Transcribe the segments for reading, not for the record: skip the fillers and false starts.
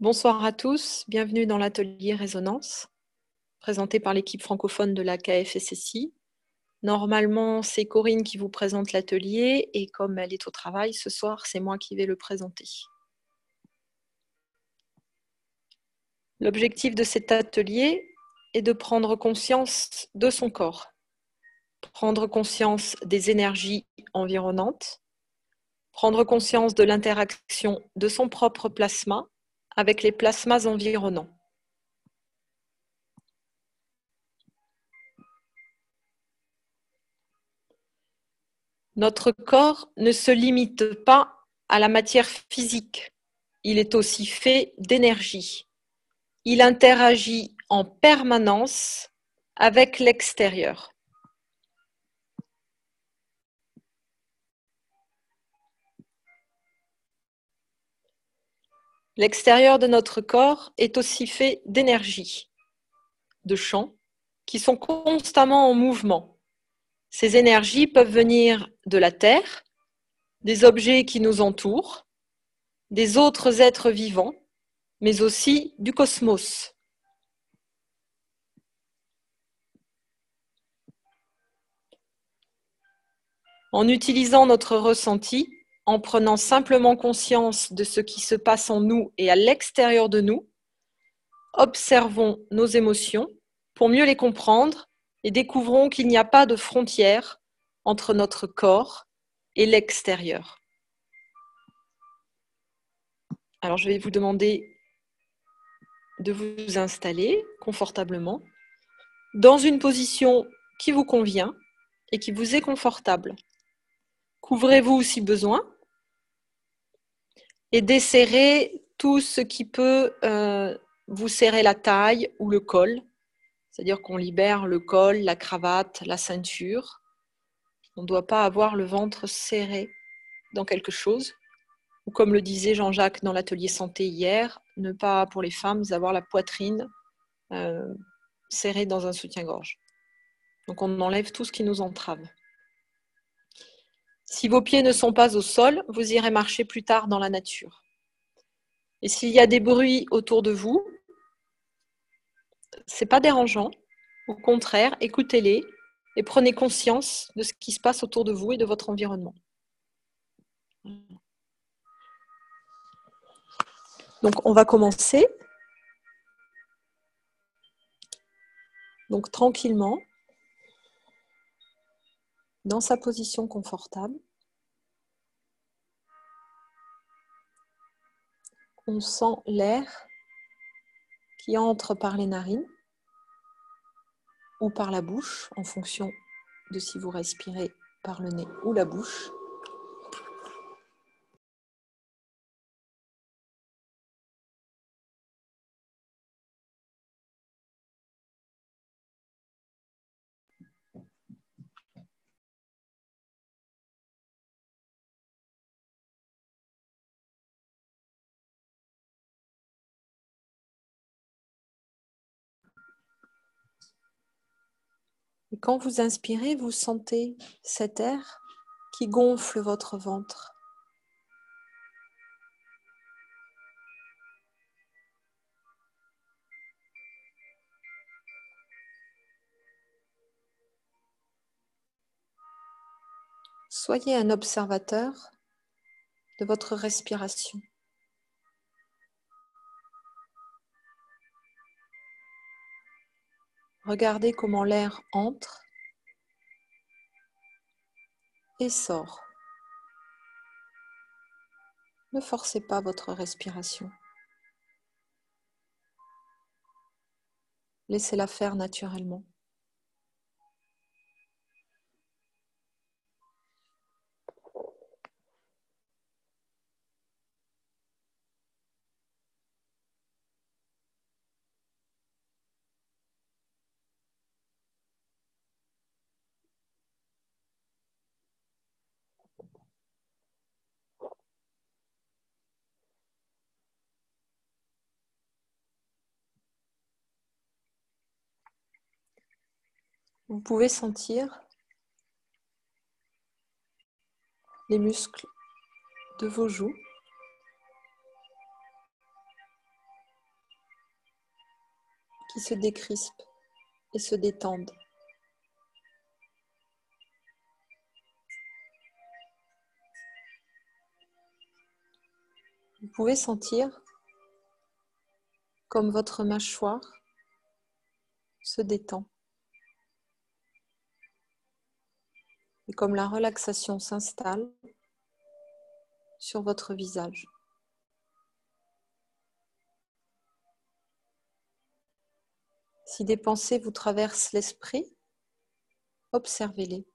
Bonsoir à tous, bienvenue dans l'atelier Résonance, présenté par l'équipe francophone de la KFSSI. Normalement, c'est Corinne qui vous présente l'atelier et comme elle est au travail ce soir, c'est moi qui vais le présenter. L'objectif de cet atelier est de prendre conscience de son corps, prendre conscience des énergies environnantes, prendre conscience de l'interaction de son propre plasma avec les plasmas environnants. Notre corps ne se limite pas à la matière physique. Il est aussi fait d'énergie. Il interagit en permanence avec l'extérieur. L'extérieur de notre corps est aussi fait d'énergie, de champs qui sont constamment en mouvement. Ces énergies peuvent venir de la Terre, des objets qui nous entourent, des autres êtres vivants, mais aussi du cosmos. En utilisant notre ressenti, en prenant simplement conscience de ce qui se passe en nous et à l'extérieur de nous, observons nos émotions pour mieux les comprendre et découvrons qu'il n'y a pas de frontière entre notre corps et l'extérieur. Alors je vais vous demander de vous installer confortablement dans une position qui vous convient et qui vous est confortable. Couvrez-vous si besoin et desserrez tout ce qui peut vous serrer la taille ou le col, c'est-à-dire qu'on libère le col, la cravate, la ceinture. On ne doit pas avoir le ventre serré dans quelque chose. Ou comme le disait Jean-Jacques dans l'atelier santé hier, ne pas pour les femmes avoir la poitrine serrée dans un soutien-gorge. Donc on enlève tout ce qui nous entrave. Si vos pieds ne sont pas au sol, vous irez marcher plus tard dans la nature. Et s'il y a des bruits autour de vous, c'est pas dérangeant. Au contraire, écoutez-les et prenez conscience de ce qui se passe autour de vous et de votre environnement. Donc, on va commencer. Donc, tranquillement, dans sa position confortable. On sent l'air qui entre par les narines ou par la bouche, en fonction de si vous respirez par le nez ou la bouche. Et quand vous inspirez, vous sentez cet air qui gonfle votre ventre. Soyez un observateur de votre respiration. Regardez comment l'air entre et sort. Ne forcez pas votre respiration. Laissez-la faire naturellement. Vous pouvez sentir les muscles de vos joues qui se décrispent et se détendent. Vous pouvez sentir comme votre mâchoire se détend et comme la relaxation s'installe sur votre visage. Si des pensées vous traversent l'esprit, observez-les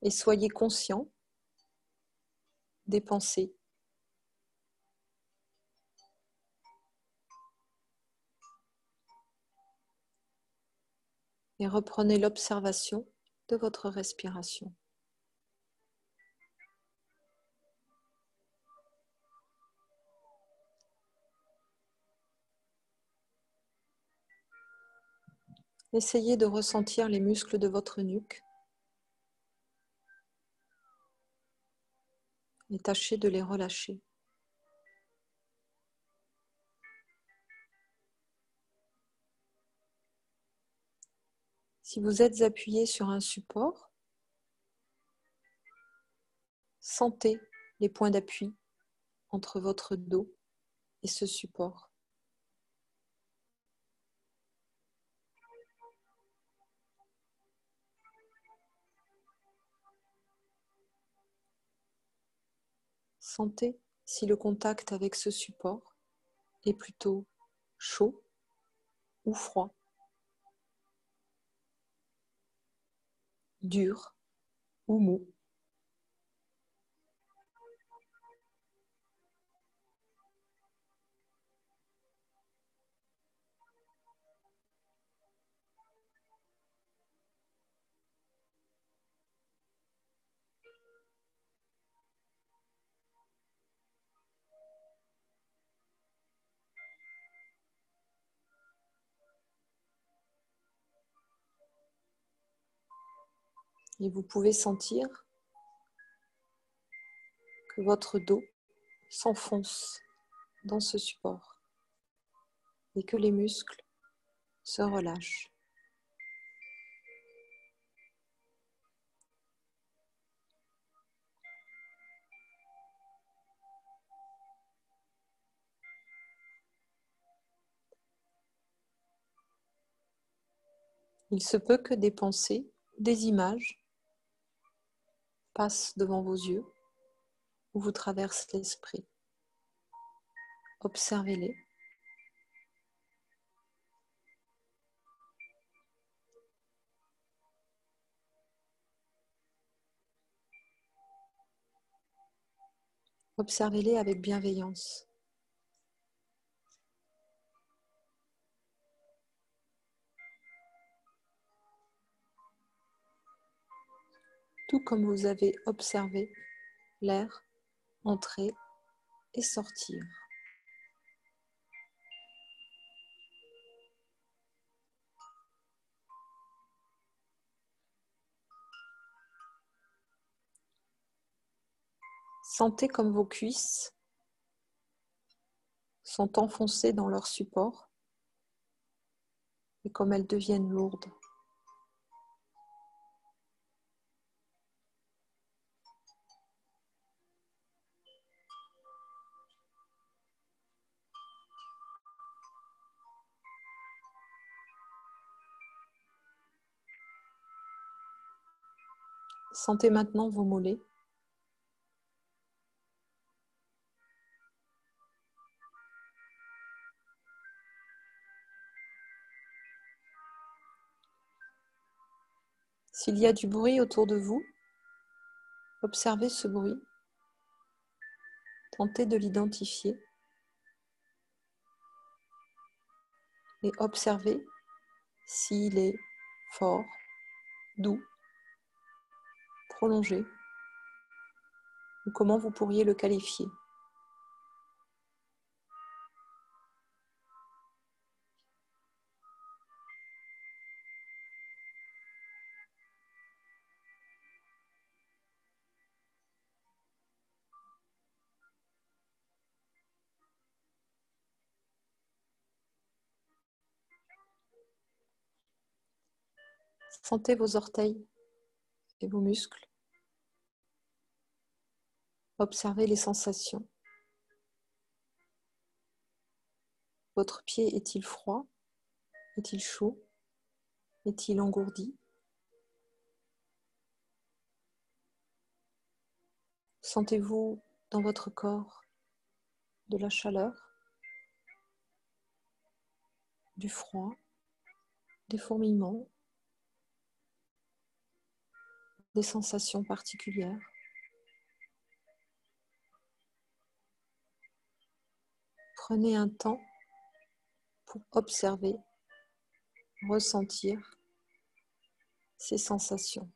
et soyez conscient des pensées. Et reprenez l'observation de votre respiration. Essayez de ressentir les muscles de votre nuque et tâchez de les relâcher. Si vous êtes appuyé sur un support, sentez les points d'appui entre votre dos et ce support. Sentez si le contact avec ce support est plutôt chaud ou froid, dur ou mou. Et vous pouvez sentir que votre dos s'enfonce dans ce support et que les muscles se relâchent. Il se peut que des pensées, des images passent devant vos yeux ou vous traversent l'esprit. Observez-les. Observez-les avec bienveillance. Tout comme vous avez observé l'air entrer et sortir. Sentez comme vos cuisses sont enfoncées dans leur support et comme elles deviennent lourdes. Sentez maintenant vos mollets. S'il y a du bruit autour de vous, observez ce bruit. Tentez de l'identifier et observez s'il est fort, doux, prolongé ou comment vous pourriez le qualifier. Sentez vos orteils et vos muscles. Observez les sensations. Votre pied est-il froid? Est-il chaud? Est-il engourdi? Sentez-vous dans votre corps de la chaleur, du froid, des fourmillements, des sensations particulières? Prenez un temps pour observer, ressentir ces sensations.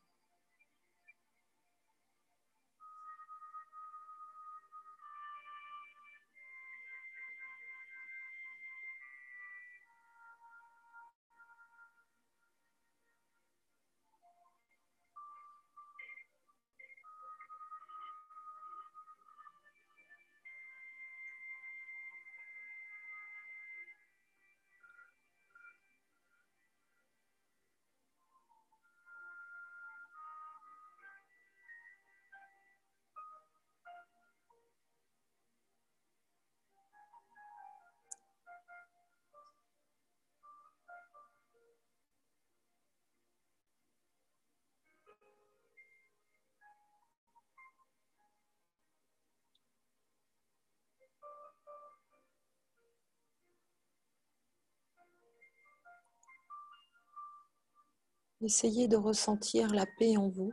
Essayez de ressentir la paix en vous,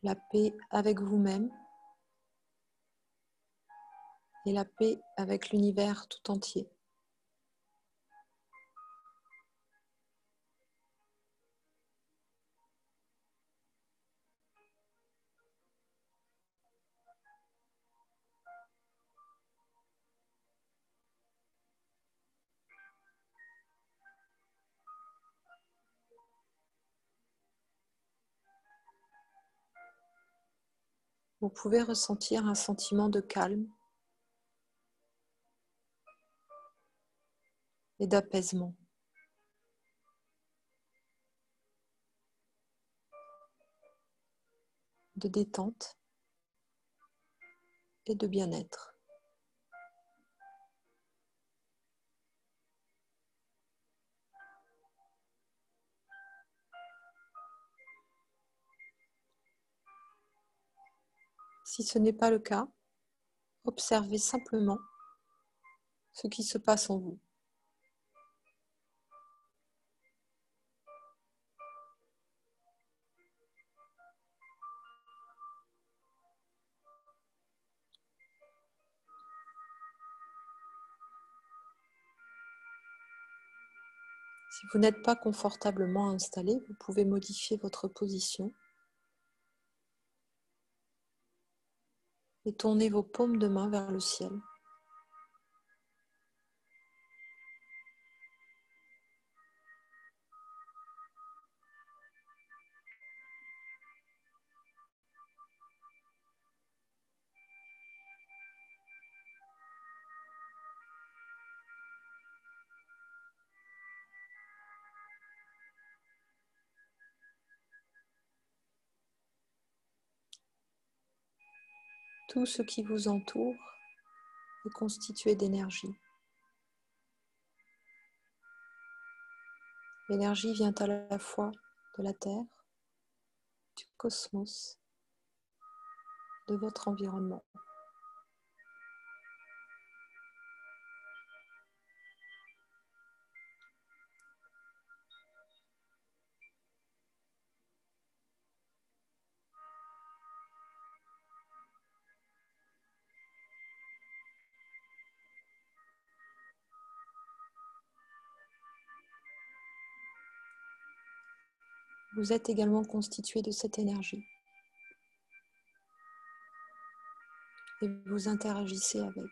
la paix avec vous-même et la paix avec l'univers tout entier. Vous pouvez ressentir un sentiment de calme et d'apaisement. De détente et de bien-être. Si ce n'est pas le cas, observez simplement ce qui se passe en vous. Si vous n'êtes pas confortablement installé, vous pouvez modifier votre position et tourner vos paumes de main vers le ciel. Tout ce qui vous entoure est constitué d'énergie. L'énergie vient à la fois de la Terre, du cosmos, de votre environnement. Vous êtes également constitué de cette énergie et vous interagissez avec.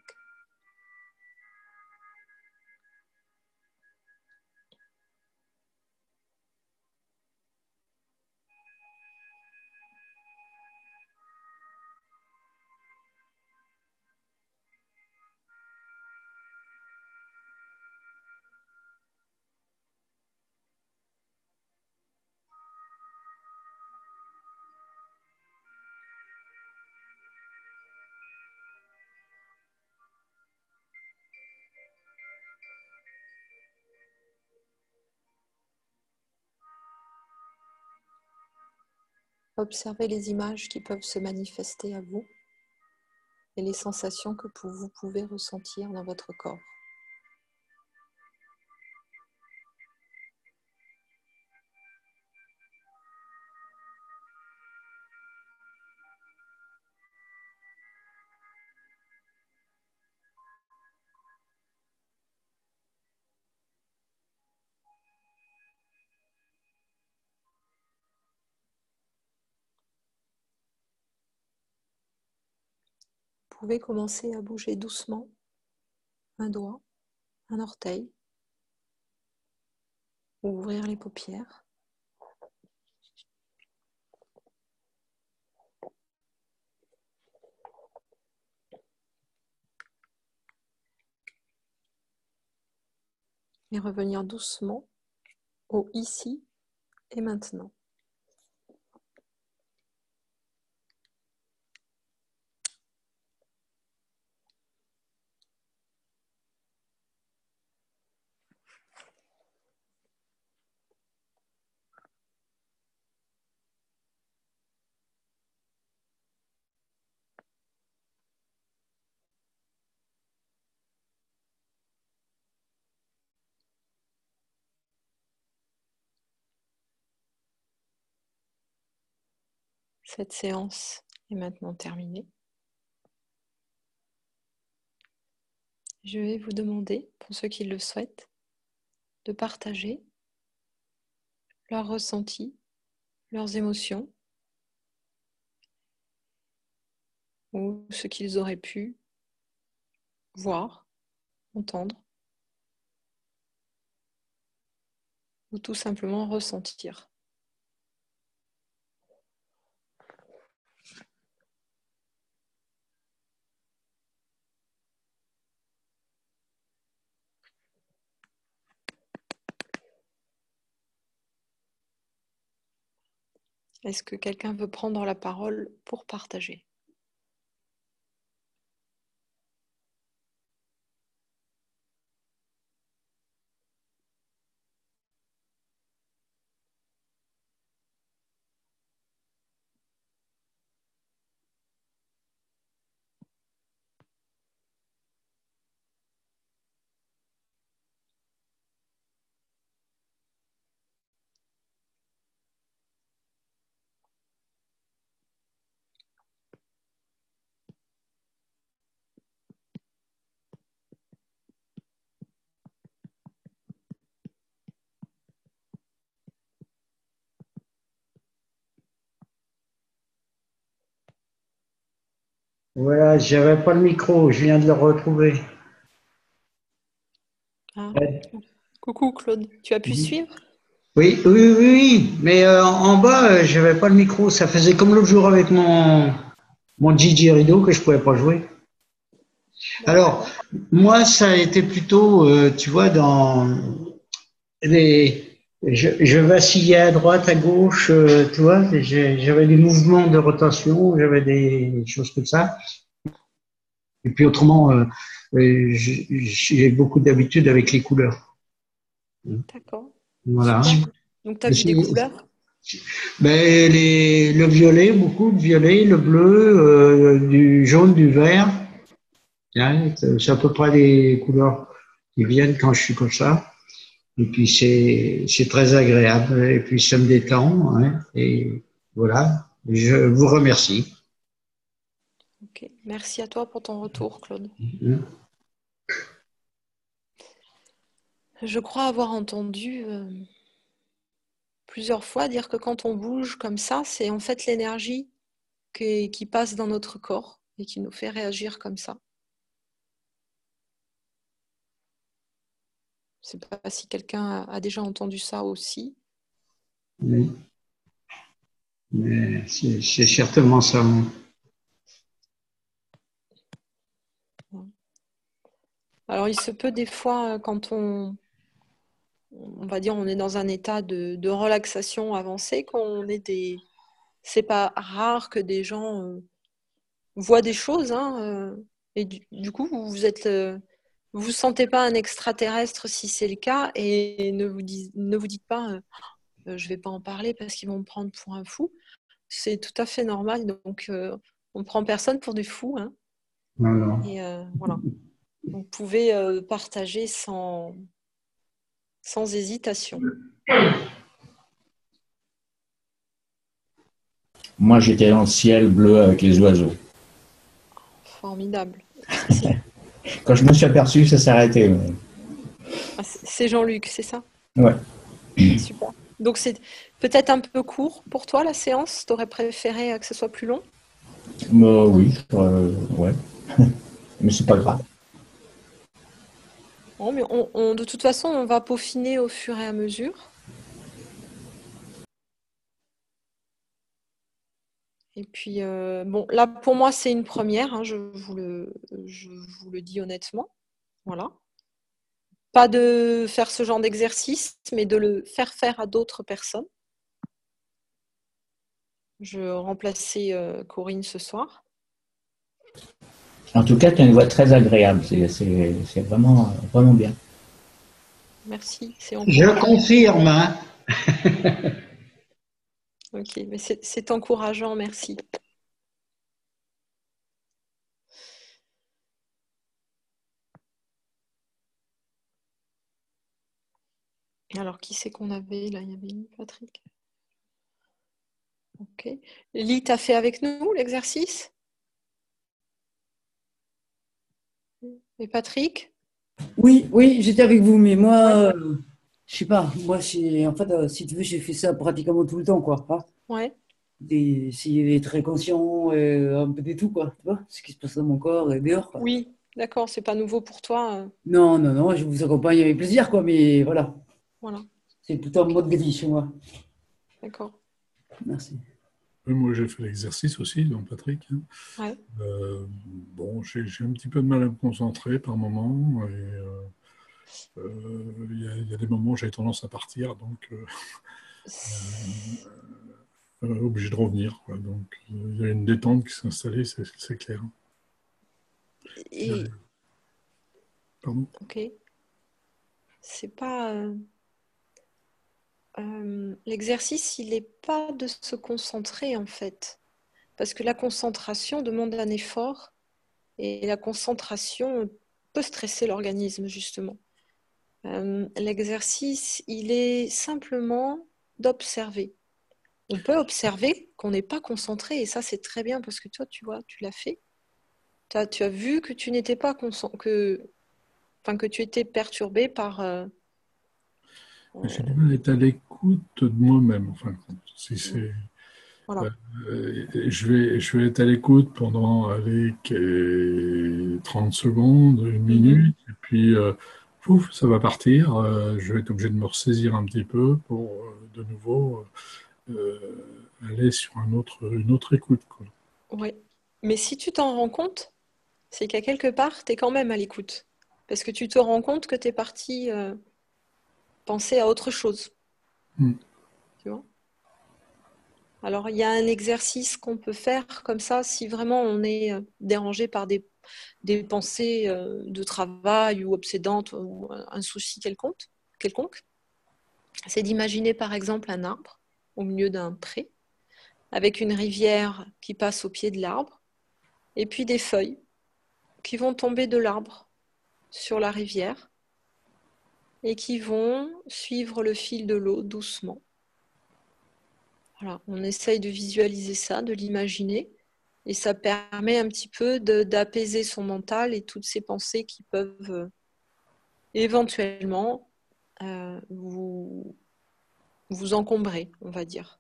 Observez les images qui peuvent se manifester à vous et les sensations que vous pouvez ressentir dans votre corps. Vous pouvez commencer à bouger doucement un doigt, un orteil, ou ouvrir les paupières. Et revenir doucement au ici et maintenant. Cette séance est maintenant terminée. Je vais vous demander, pour ceux qui le souhaitent, de partager leurs ressentis, leurs émotions, ou ce qu'ils auraient pu voir, entendre, ou tout simplement ressentir. Est-ce que quelqu'un veut prendre la parole pour partager ? Voilà, j'avais pas le micro, je viens de le retrouver. Ah. Coucou Claude, tu as pu suivre ? Oui, oui, oui, oui, mais en bas, j'avais pas le micro. Ça faisait comme l'autre jour avec mon Gigi Rideau que je pouvais pas jouer. Alors, moi, ça a été plutôt, tu vois, dans je vacillais à droite, à gauche, tu vois, j'avais des mouvements de rotation, j'avais des choses comme ça. Et puis autrement, j'ai beaucoup d'habitude avec les couleurs. D'accord. Voilà. Super. Donc tu as vu des couleurs ? Ben, le violet, beaucoup de violet, le bleu, du jaune, du vert. Hein, c'est à peu près les couleurs qui viennent quand je suis comme ça. Et puis c'est très agréable. Et puis ça me détend. Hein, et voilà. Je vous remercie. Ok. Merci à toi pour ton retour, Claude. Je crois avoir entendu plusieurs fois dire que quand on bouge comme ça, c'est en fait l'énergie qui passe dans notre corps et qui nous fait réagir comme ça. Je ne sais pas si quelqu'un a déjà entendu ça aussi. Oui. Mais c'est certainement ça. Alors il se peut des fois quand on va dire on est dans un état de relaxation avancée, qu'on ait des... C'est pas rare que des gens voient des choses, hein, et du coup vous vous sentez pas un extraterrestre si c'est le cas, et ne vous dites pas je vais pas en parler parce qu'ils vont me prendre pour un fou. c'est tout à fait normal. Donc, on ne prend personne pour du fou. Hein. Non, non. Et voilà. Vous pouvez partager sans hésitation. Moi, j'étais dans le ciel bleu avec les oiseaux. Formidable. Quand je me suis aperçu, ça s'est arrêté. C'est Jean-Luc, c'est ça? Ouais. Super. Donc, c'est peut-être un peu court pour toi, la séance? Tu aurais préféré que ce soit plus long? Oui, ouais. Mais c'est pas grave. Non, mais de toute façon, on va peaufiner au fur et à mesure. Et puis, bon, là, pour moi, c'est une première, hein, je vous le dis honnêtement. Voilà. Pas de faire ce genre d'exercice, mais de le faire à d'autres personnes. Je remplaçais Corinne ce soir. En tout cas, tu as une voix très agréable. C'est vraiment, vraiment bien. Merci, c'est Je encourageant. confirme, hein. Ok, mais c'est encourageant, merci. Alors, qui c'est qu'on avait là? Il y avait Patrick. Ok. Lily, t'as fait avec nous l'exercice? Et Patrick? Oui, oui, j'étais avec vous, mais moi, je sais pas, moi, en fait, si tu veux, j'ai fait ça pratiquement tout le temps, quoi. Hein. Ouais. Essayer d'être très conscient, un peu de tout, quoi. Tu vois, ce qui se passe dans mon corps et dehors, quoi. Oui, d'accord, c'est pas nouveau pour toi. Non, non, non, je vous accompagne avec plaisir, quoi, mais voilà, Voilà, c'est tout un mode de vie chez moi. d'accord. Merci. Moi, j'ai fait l'exercice aussi, donc Patrick. Ouais. Bon, j'ai un petit peu de mal à me concentrer par moment. Et il y a des moments où j'ai tendance à partir, donc obligé de revenir, quoi. Donc, il y a une détente qui s'est installée, c'est clair. Et, Pardon? ok. C'est pas. L'exercice, il n'est pas de se concentrer en fait. Parce que la concentration demande un effort et la concentration peut stresser l'organisme justement. L'exercice, il est simplement d'observer. On peut observer qu'on n'est pas concentré et ça c'est très bien parce que toi tu vois, tu l'as fait. Tu as vu que tu n'étais pas que tu étais perturbé par J'ai du mal à être à l'écoute de moi-même, enfin, si c'est... voilà. Je vais être à l'écoute pendant allez, 30 secondes, une minute, et puis pouf, ça va partir. Je vais être obligé de me ressaisir un petit peu pour de nouveau aller sur une autre écoute, quoi. Ouais. Mais si tu t'en rends compte, c'est qu'à quelque part, tu es quand même à l'écoute. Parce que tu te rends compte que tu es parti penser à autre chose. Mm. Tu vois? Alors, il y a un exercice qu'on peut faire comme ça si vraiment on est dérangé par des pensées de travail ou obsédantes ou un souci quelconque. C'est d'imaginer par exemple un arbre au milieu d'un pré avec une rivière qui passe au pied de l'arbre et puis des feuilles qui vont tomber de l'arbre sur la rivière et qui vont suivre le fil de l'eau doucement. Voilà, on essaye de visualiser ça, de l'imaginer, et ça permet un petit peu d'apaiser son mental et toutes ces pensées qui peuvent éventuellement vous encombrer, on va dire.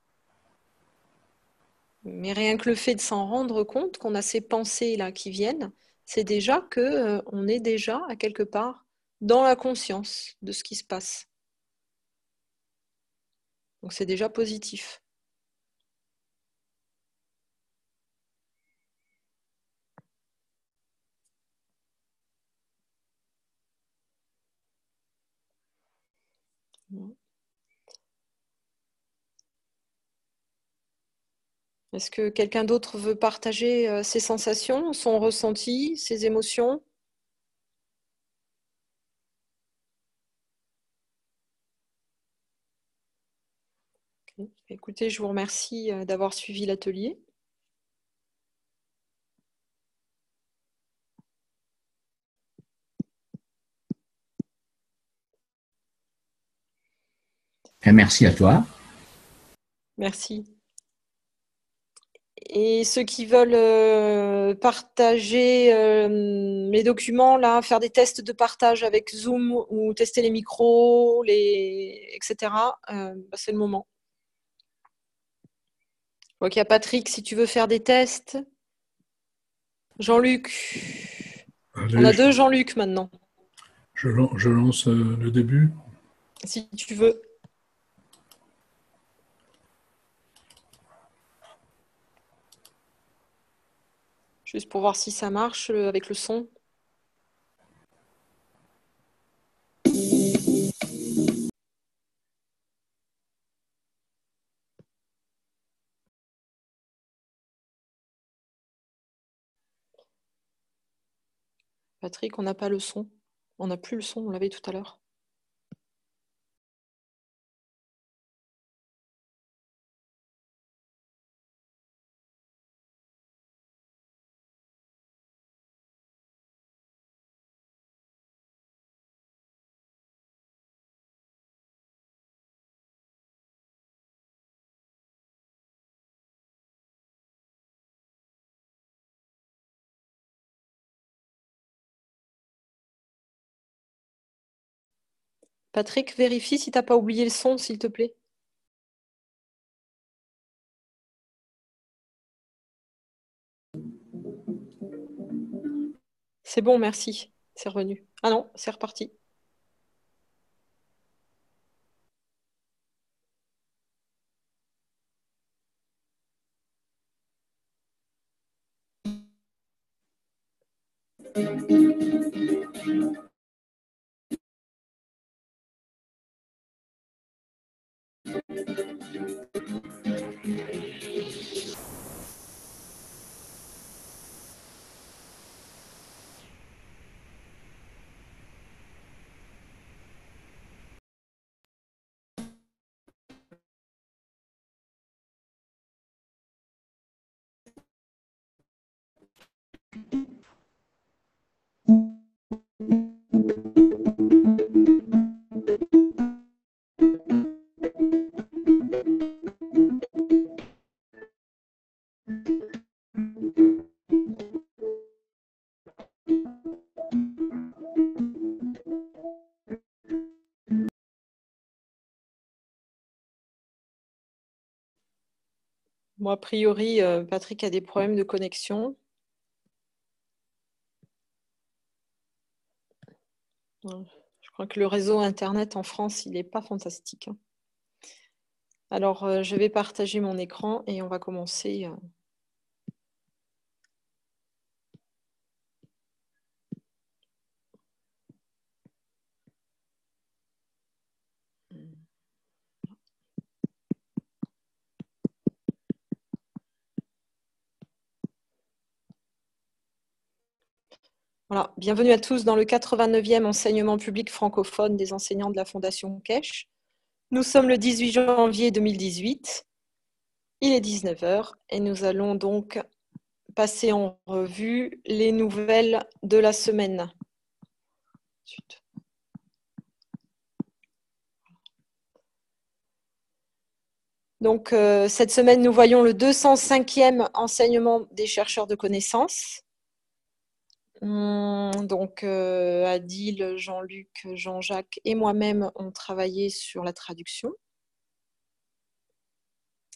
Mais rien que le fait de s'en rendre compte qu'on a ces pensées-là qui viennent, c'est déjà qu'on est déjà à quelque part dans la conscience de ce qui se passe. Donc c'est déjà positif. Est-ce que quelqu'un d'autre veut partager ses sensations, son ressenti, ses émotions? Okay. Écoutez, je vous remercie d'avoir suivi l'atelier. Et merci à toi. Merci. Et ceux qui veulent partager les documents, là, faire des tests de partage avec Zoom ou tester les micros, etc., c'est le moment. Je vois qu'il y a Patrick, si tu veux faire des tests. Jean-Luc. Allez, On a deux Jean-Luc maintenant, je lance le début. si tu veux. Juste pour voir si ça marche avec le son. Patrick, on n'a pas le son. On n'a plus le son, on l'avait tout à l'heure. Patrick, vérifie si tu n'as pas oublié le son, s'il te plaît. C'est bon, merci. C'est revenu. Ah non, c'est reparti. Bon, a priori, Patrick a des problèmes de connexion. Je crois que le réseau Internet en France, il n'est pas fantastique. Alors, je vais partager mon écran et on va commencer. Voilà, bienvenue à tous dans le 89e enseignement public francophone des enseignants de la Fondation Kesch. Nous sommes le 18 janvier 2018, il est 19 h et nous allons donc passer en revue les nouvelles de la semaine. Ensuite. Donc, cette semaine, nous voyons le 205e enseignement des chercheurs de connaissances. Donc, Adil, Jean-Luc, Jean-Jacques et moi-même ont travaillé sur la traduction.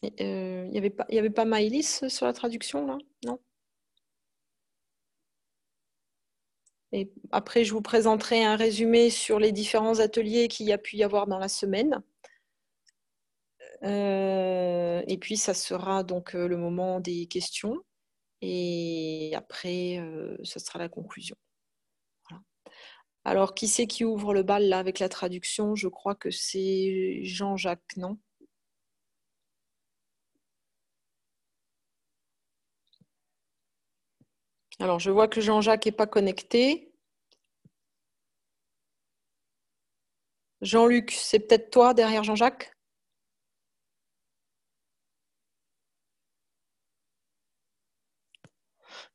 Il n'y avait pas Maëlys sur la traduction, là? Non? Et après, je vous présenterai un résumé sur les différents ateliers qu'il y a pu y avoir dans la semaine. Et puis, ça sera donc le moment des questions. Et après, ce sera la conclusion. Voilà. Alors, qui c'est qui ouvre le bal là avec la traduction? Je crois que c'est Jean-Jacques, non? Alors, je vois que Jean-Jacques n'est pas connecté. Jean-Luc, c'est peut-être toi derrière Jean-Jacques?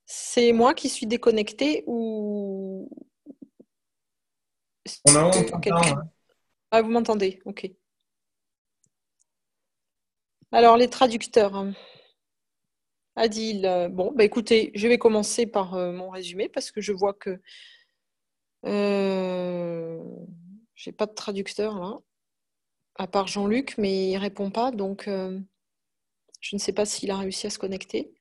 C'est moi qui suis déconnectée ou... On t'entend, hein. Ah, vous m'entendez? Ok. Alors, les traducteurs. Adil, bon, bah écoutez, je vais commencer par mon résumé parce que je vois que j'ai pas de traducteur là, à part Jean-Luc, mais il répond pas, donc je ne sais pas s'il a réussi à se connecter.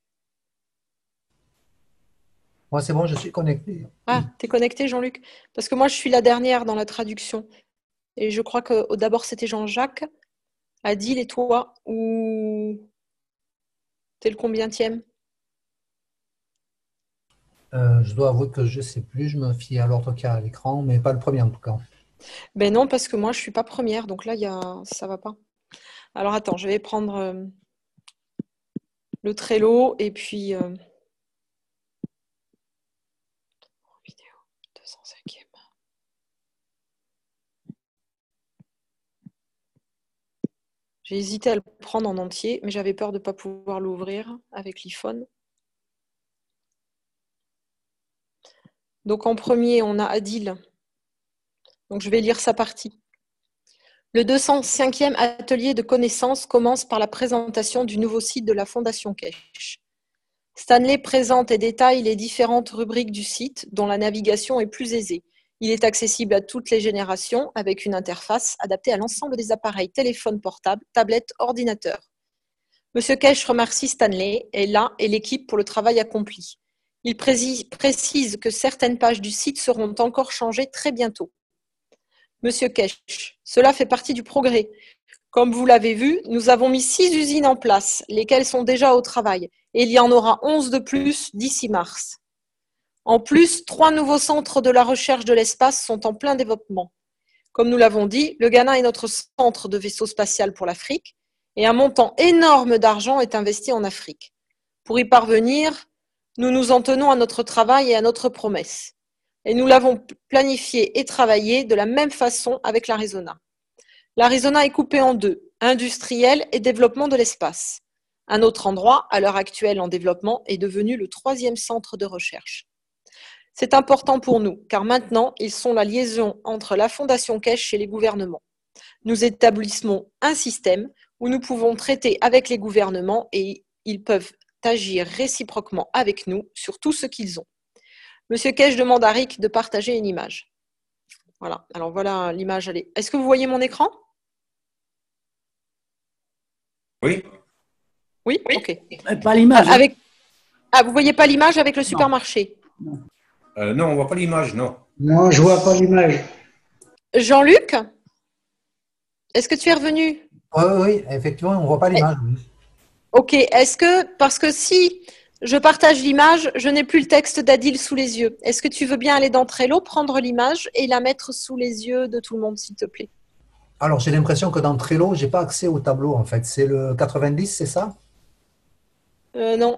Moi, c'est bon, je suis connecté. Ah, t'es connecté, Jean-Luc? Parce que moi, je suis la dernière dans la traduction. Et je crois que d'abord, c'était Jean-Jacques, Adil et toi, ou t'es le combientième? Je dois avouer que je ne sais plus, je me fie à l'ordre qu'il y a à l'écran, mais pas le premier en tout cas. Ben non, parce que moi, je suis pas première, donc là, ça va pas. Alors, attends, je vais prendre le Trello et puis... vidéo, 205e. J'ai hésité à le prendre en entier, mais j'avais peur de ne pas pouvoir l'ouvrir avec l'iPhone. Donc, en premier, on a Adil. Donc, je vais lire sa partie. Le 205e atelier de connaissances commence par la présentation du nouveau site de la Fondation Kesh. Stanley présente et détaille les différentes rubriques du site, dont la navigation est plus aisée. Il est accessible à toutes les générations avec une interface adaptée à l'ensemble des appareils téléphones portables, tablettes, ordinateurs. Monsieur Kesh remercie Stanley et l'équipe pour le travail accompli. Il précise que certaines pages du site seront encore changées très bientôt. Monsieur Kesh, cela fait partie du progrès. Comme vous l'avez vu, nous avons mis 6 usines en place, lesquelles sont déjà au travail, et il y en aura 11 de plus d'ici mars. En plus, 3 nouveaux centres de la recherche de l'espace sont en plein développement. Comme nous l'avons dit, le Ghana est notre centre de vaisseau spatial pour l'Afrique, et un montant énorme d'argent est investi en Afrique. Pour y parvenir, nous nous en tenons à notre travail et à notre promesse. Et nous l'avons planifié et travaillé de la même façon avec l'Arizona. L'Arizona est coupée en deux, industriel et développement de l'espace. Un autre endroit, à l'heure actuelle en développement, est devenu le 3e centre de recherche. C'est important pour nous, car maintenant, ils sont la liaison entre la Fondation Kesh et les gouvernements. Nous établissons un système où nous pouvons traiter avec les gouvernements et ils peuvent agir réciproquement avec nous sur tout ce qu'ils ont. Monsieur Kesh demande à Rick de partager une image. Voilà, alors voilà l'image. Est-ce que vous voyez mon écran? Oui. Oui, ok. Pas l'image. Vous voyez pas l'image avec le supermarché? Non, on ne voit pas l'image, non. Non, je vois pas l'image. Jean-Luc, est-ce que tu es revenu? Oui, effectivement, on ne voit pas l'image. Ok, parce que si je partage l'image, je n'ai plus le texte d'Adil sous les yeux. Est-ce que tu veux bien aller dans Trello, prendre l'image et la mettre sous les yeux de tout le monde, s'il te plaît? Alors, j'ai l'impression que dans Trello, je n'ai pas accès au tableau, en fait. C'est le 90, c'est ça? Non,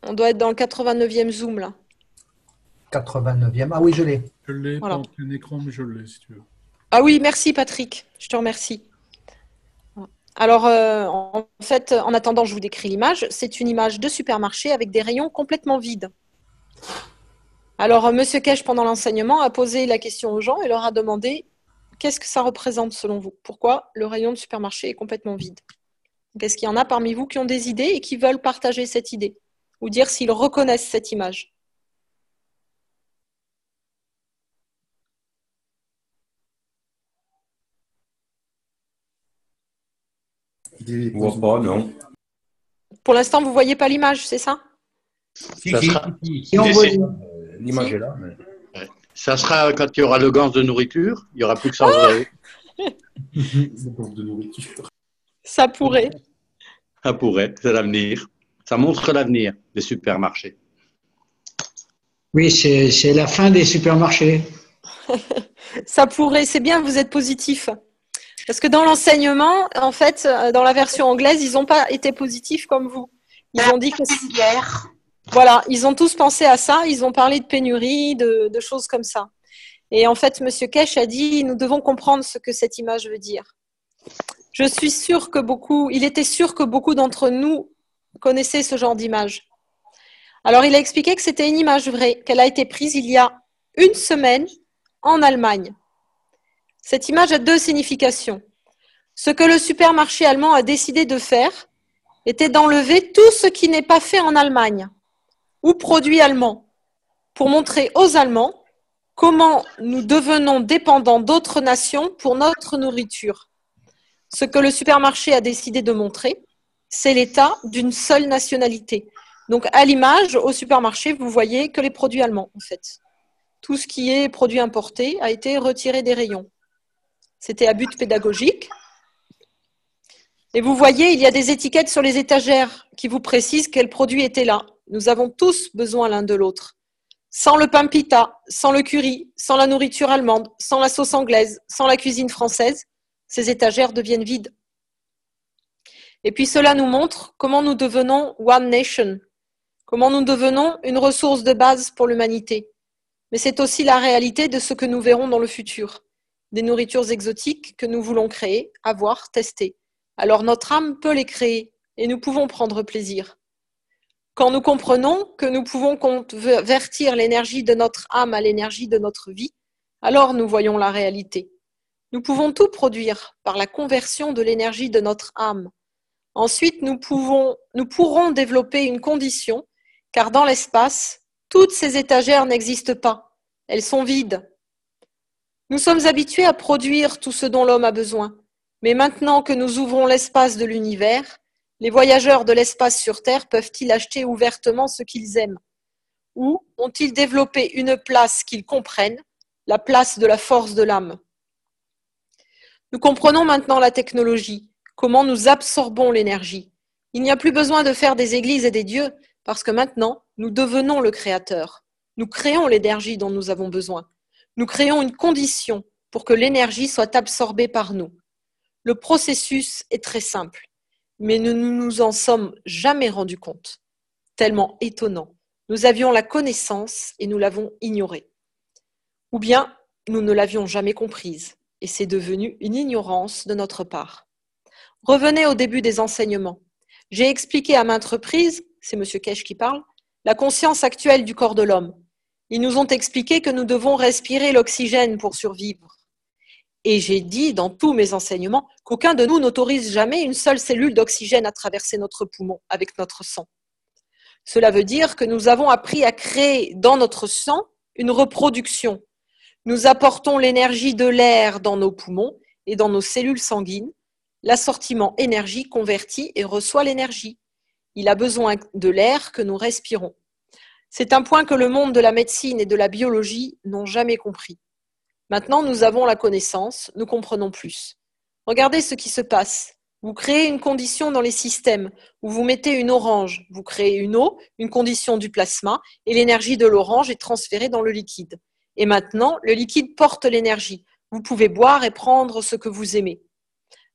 on doit être dans le 89e Zoom, là. 89e. Ah oui, je l'ai. Je l'ai Voilà. pas en plein écran, mais je l'ai si tu veux. Ah oui, merci Patrick, je te remercie. Alors, en fait, en attendant, je vous décris l'image. C'est une image de supermarché avec des rayons complètement vides. Alors, Monsieur Kesh, pendant l'enseignement, a posé la question aux gens et leur a demandé qu'est-ce que ça représente selon vous? Pourquoi le rayon de supermarché est complètement vide? Est-ce qu'il y en a parmi vous qui ont des idées et qui veulent partager cette idée? Ou dire s'ils reconnaissent cette image? Je ne vois pas, non. Pour l'instant, vous ne voyez pas l'image, c'est ça? Si, Ça si, sera- Si on voit- l'image Si. est là. Mais... Ça sera quand il y aura le gant de nourriture, il n'y aura plus que ça. de nourriture. Ça pourrait. Ça pourrait, c'est l'avenir. Ça montre l'avenir des supermarchés. Oui, c'est la fin des supermarchés. Ça pourrait, c'est bien, vous êtes positif. Parce que dans l'enseignement, en fait, dans la version anglaise, ils n'ont pas été positifs comme vous. Ils ont dit que voilà, ils ont tous pensé à ça, ils ont parlé de pénurie, de choses comme ça. Et en fait, Monsieur Kesh a dit, nous devons comprendre ce que cette image veut dire. Je suis sûre que il était sûr que beaucoup d'entre nous connaissaient ce genre d'image. Alors, il a expliqué que c'était une image vraie, qu'elle a été prise il y a une semaine en Allemagne. Cette image a deux significations. Ce que le supermarché allemand a décidé de faire était d'enlever tout ce qui n'est pas fait en Allemagne ou produit allemand pour montrer aux Allemands comment nous devenons dépendants d'autres nations pour notre nourriture. Ce que le supermarché a décidé de montrer, c'est l'état d'une seule nationalité. Donc, à l'image, au supermarché, vous voyez que les produits allemands, en fait. Tout ce qui est produit importé a été retiré des rayons. C'était à but pédagogique. Et vous voyez, il y a des étiquettes sur les étagères qui vous précisent quels produits étaient là. Nous avons tous besoin l'un de l'autre. Sans le pain pita, sans le curry, sans la nourriture allemande, sans la sauce anglaise, sans la cuisine française, ces étagères deviennent vides. Et puis cela nous montre comment nous devenons One Nation, comment nous devenons une ressource de base pour l'humanité. Mais c'est aussi la réalité de ce que nous verrons dans le futur, des nourritures exotiques que nous voulons créer, avoir, tester. Alors notre âme peut les créer et nous pouvons prendre plaisir. Quand nous comprenons que nous pouvons convertir l'énergie de notre âme à l'énergie de notre vie, alors nous voyons la réalité. Nous pouvons tout produire par la conversion de l'énergie de notre âme. Ensuite, nous pourrons développer une condition, car dans l'espace, toutes ces étagères n'existent pas. Elles sont vides. Nous sommes habitués à produire tout ce dont l'homme a besoin. Mais maintenant que nous ouvrons l'espace de l'univers, les voyageurs de l'espace sur Terre peuvent-ils acheter ouvertement ce qu'ils aiment? Ou ont-ils développé une place qu'ils comprennent, la place de la force de l'âme? Nous comprenons maintenant la technologie, comment nous absorbons l'énergie. Il n'y a plus besoin de faire des églises et des dieux, parce que maintenant, nous devenons le Créateur. Nous créons l'énergie dont nous avons besoin. Nous créons une condition pour que l'énergie soit absorbée par nous. Le processus est très simple, mais nous ne nous en sommes jamais rendus compte. Tellement étonnant. Nous avions la connaissance et nous l'avons ignorée. Ou bien, nous ne l'avions jamais comprise et c'est devenu une ignorance de notre part. Revenez au début des enseignements. J'ai expliqué à maintes reprises, c'est M. Kesh qui parle, la conscience actuelle du corps de l'homme. Ils nous ont expliqué que nous devons respirer l'oxygène pour survivre. Et j'ai dit dans tous mes enseignements qu'aucun de nous n'autorise jamais une seule cellule d'oxygène à traverser notre poumon avec notre sang. Cela veut dire que nous avons appris à créer dans notre sang une reproduction. Nous apportons l'énergie de l'air dans nos poumons et dans nos cellules sanguines. L'assortiment énergie convertit et reçoit l'énergie. Il a besoin de l'air que nous respirons. C'est un point que le monde de la médecine et de la biologie n'ont jamais compris. Maintenant, nous avons la connaissance, nous comprenons plus. Regardez ce qui se passe. Vous créez une condition dans les systèmes où vous mettez une orange, vous créez une eau, une condition du plasma et l'énergie de l'orange est transférée dans le liquide. Et maintenant, le liquide porte l'énergie. Vous pouvez boire et prendre ce que vous aimez.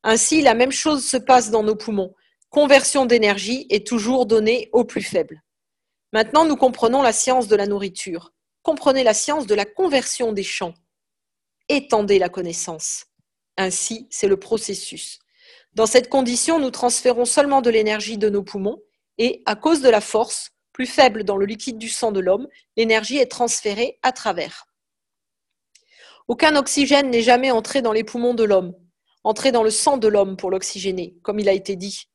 Ainsi, la même chose se passe dans nos poumons. Conversion d'énergie est toujours donnée au plus faible. Maintenant, nous comprenons la science de la nourriture. Comprenez la science de la conversion des champs. Étendez la connaissance. Ainsi, c'est le processus. Dans cette condition, nous transférons seulement de l'énergie de nos poumons et, à cause de la force, plus faible dans le liquide du sang de l'homme, l'énergie est transférée à travers. Aucun oxygène n'est jamais entré dans les poumons de l'homme, entré dans le sang de l'homme pour l'oxygéner, comme il a été dit.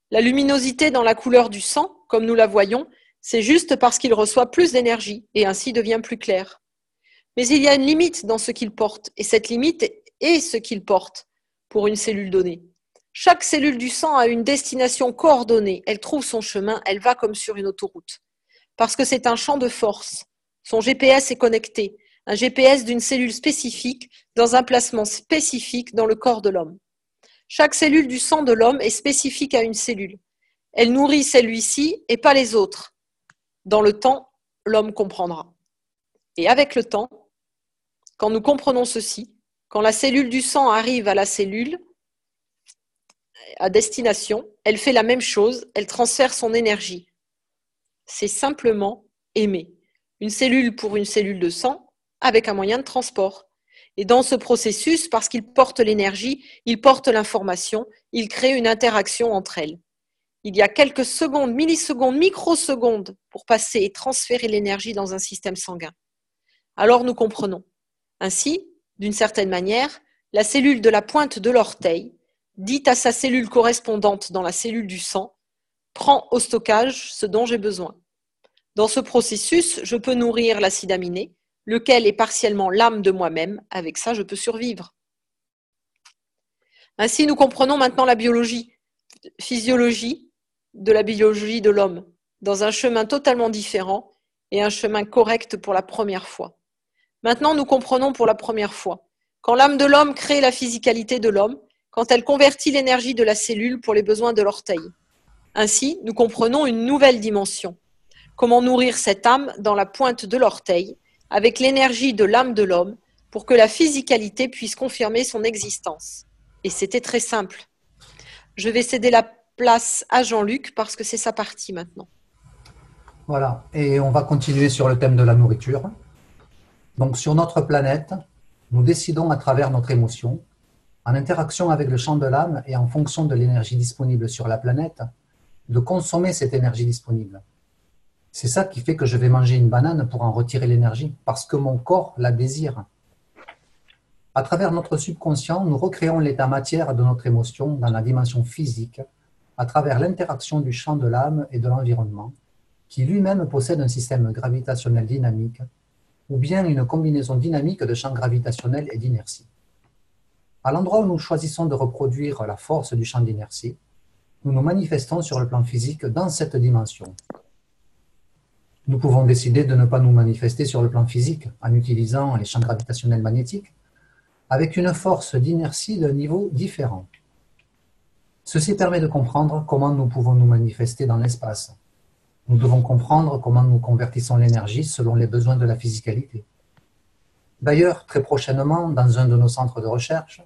La luminosité dans la couleur du sang, comme nous la voyons, c'est juste parce qu'il reçoit plus d'énergie et ainsi devient plus clair. Mais il y a une limite dans ce qu'il porte, et cette limite est ce qu'il porte pour une cellule donnée. Chaque cellule du sang a une destination coordonnée, elle trouve son chemin, elle va comme sur une autoroute. Parce que c'est un champ de force. Son GPS est connecté, un GPS d'une cellule spécifique dans un placement spécifique dans le corps de l'homme. Chaque cellule du sang de l'homme est spécifique à une cellule. Elle nourrit celui-ci et pas les autres. Dans le temps, l'homme comprendra. Et avec le temps, quand nous comprenons ceci, quand la cellule du sang arrive à la cellule, à destination, elle fait la même chose, elle transfère son énergie. C'est simplement aimer. Une cellule pour une cellule de sang avec un moyen de transport. Et dans ce processus, parce qu'il porte l'énergie, il porte l'information, il crée une interaction entre elles. Il y a quelques secondes, millisecondes, microsecondes pour passer et transférer l'énergie dans un système sanguin. Alors nous comprenons. Ainsi, d'une certaine manière, la cellule de la pointe de l'orteil, dite à sa cellule correspondante dans la cellule du sang, prend au stockage ce dont j'ai besoin. Dans ce processus, je peux nourrir l'acide aminé, lequel est partiellement l'âme de moi-même. Avec ça, je peux survivre. Ainsi, nous comprenons maintenant la physiologie de la biologie de l'homme, dans un chemin totalement différent et un chemin correct pour la première fois. Maintenant, nous comprenons pour la première fois, quand l'âme de l'homme crée la physicalité de l'homme, quand elle convertit l'énergie de la cellule pour les besoins de l'orteil. Ainsi, nous comprenons une nouvelle dimension. Comment nourrir cette âme dans la pointe de l'orteil, avec l'énergie de l'âme de l'homme, pour que la physicalité puisse confirmer son existence. Et c'était très simple. Je vais céder la place à Jean-Luc parce que c'est sa partie maintenant. Voilà, et on va continuer sur le thème de la nourriture. Donc sur notre planète, nous décidons à travers notre émotion, en interaction avec le champ de l'âme et en fonction de l'énergie disponible sur la planète, de consommer cette énergie disponible. C'est ça qui fait que je vais manger une banane pour en retirer l'énergie, parce que mon corps la désire. À travers notre subconscient, nous recréons l'état matière de notre émotion dans la dimension physique, à travers l'interaction du champ de l'âme et de l'environnement, qui lui-même possède un système gravitationnel dynamique, ou bien une combinaison dynamique de champs gravitationnels et d'inertie. À l'endroit où nous choisissons de reproduire la force du champ d'inertie, nous nous manifestons sur le plan physique dans cette dimension. Nous pouvons décider de ne pas nous manifester sur le plan physique en utilisant les champs gravitationnels magnétiques avec une force d'inertie d'un niveau différent. Ceci permet de comprendre comment nous pouvons nous manifester dans l'espace. Nous devons comprendre comment nous convertissons l'énergie selon les besoins de la physicalité. D'ailleurs, très prochainement, dans un de nos centres de recherche,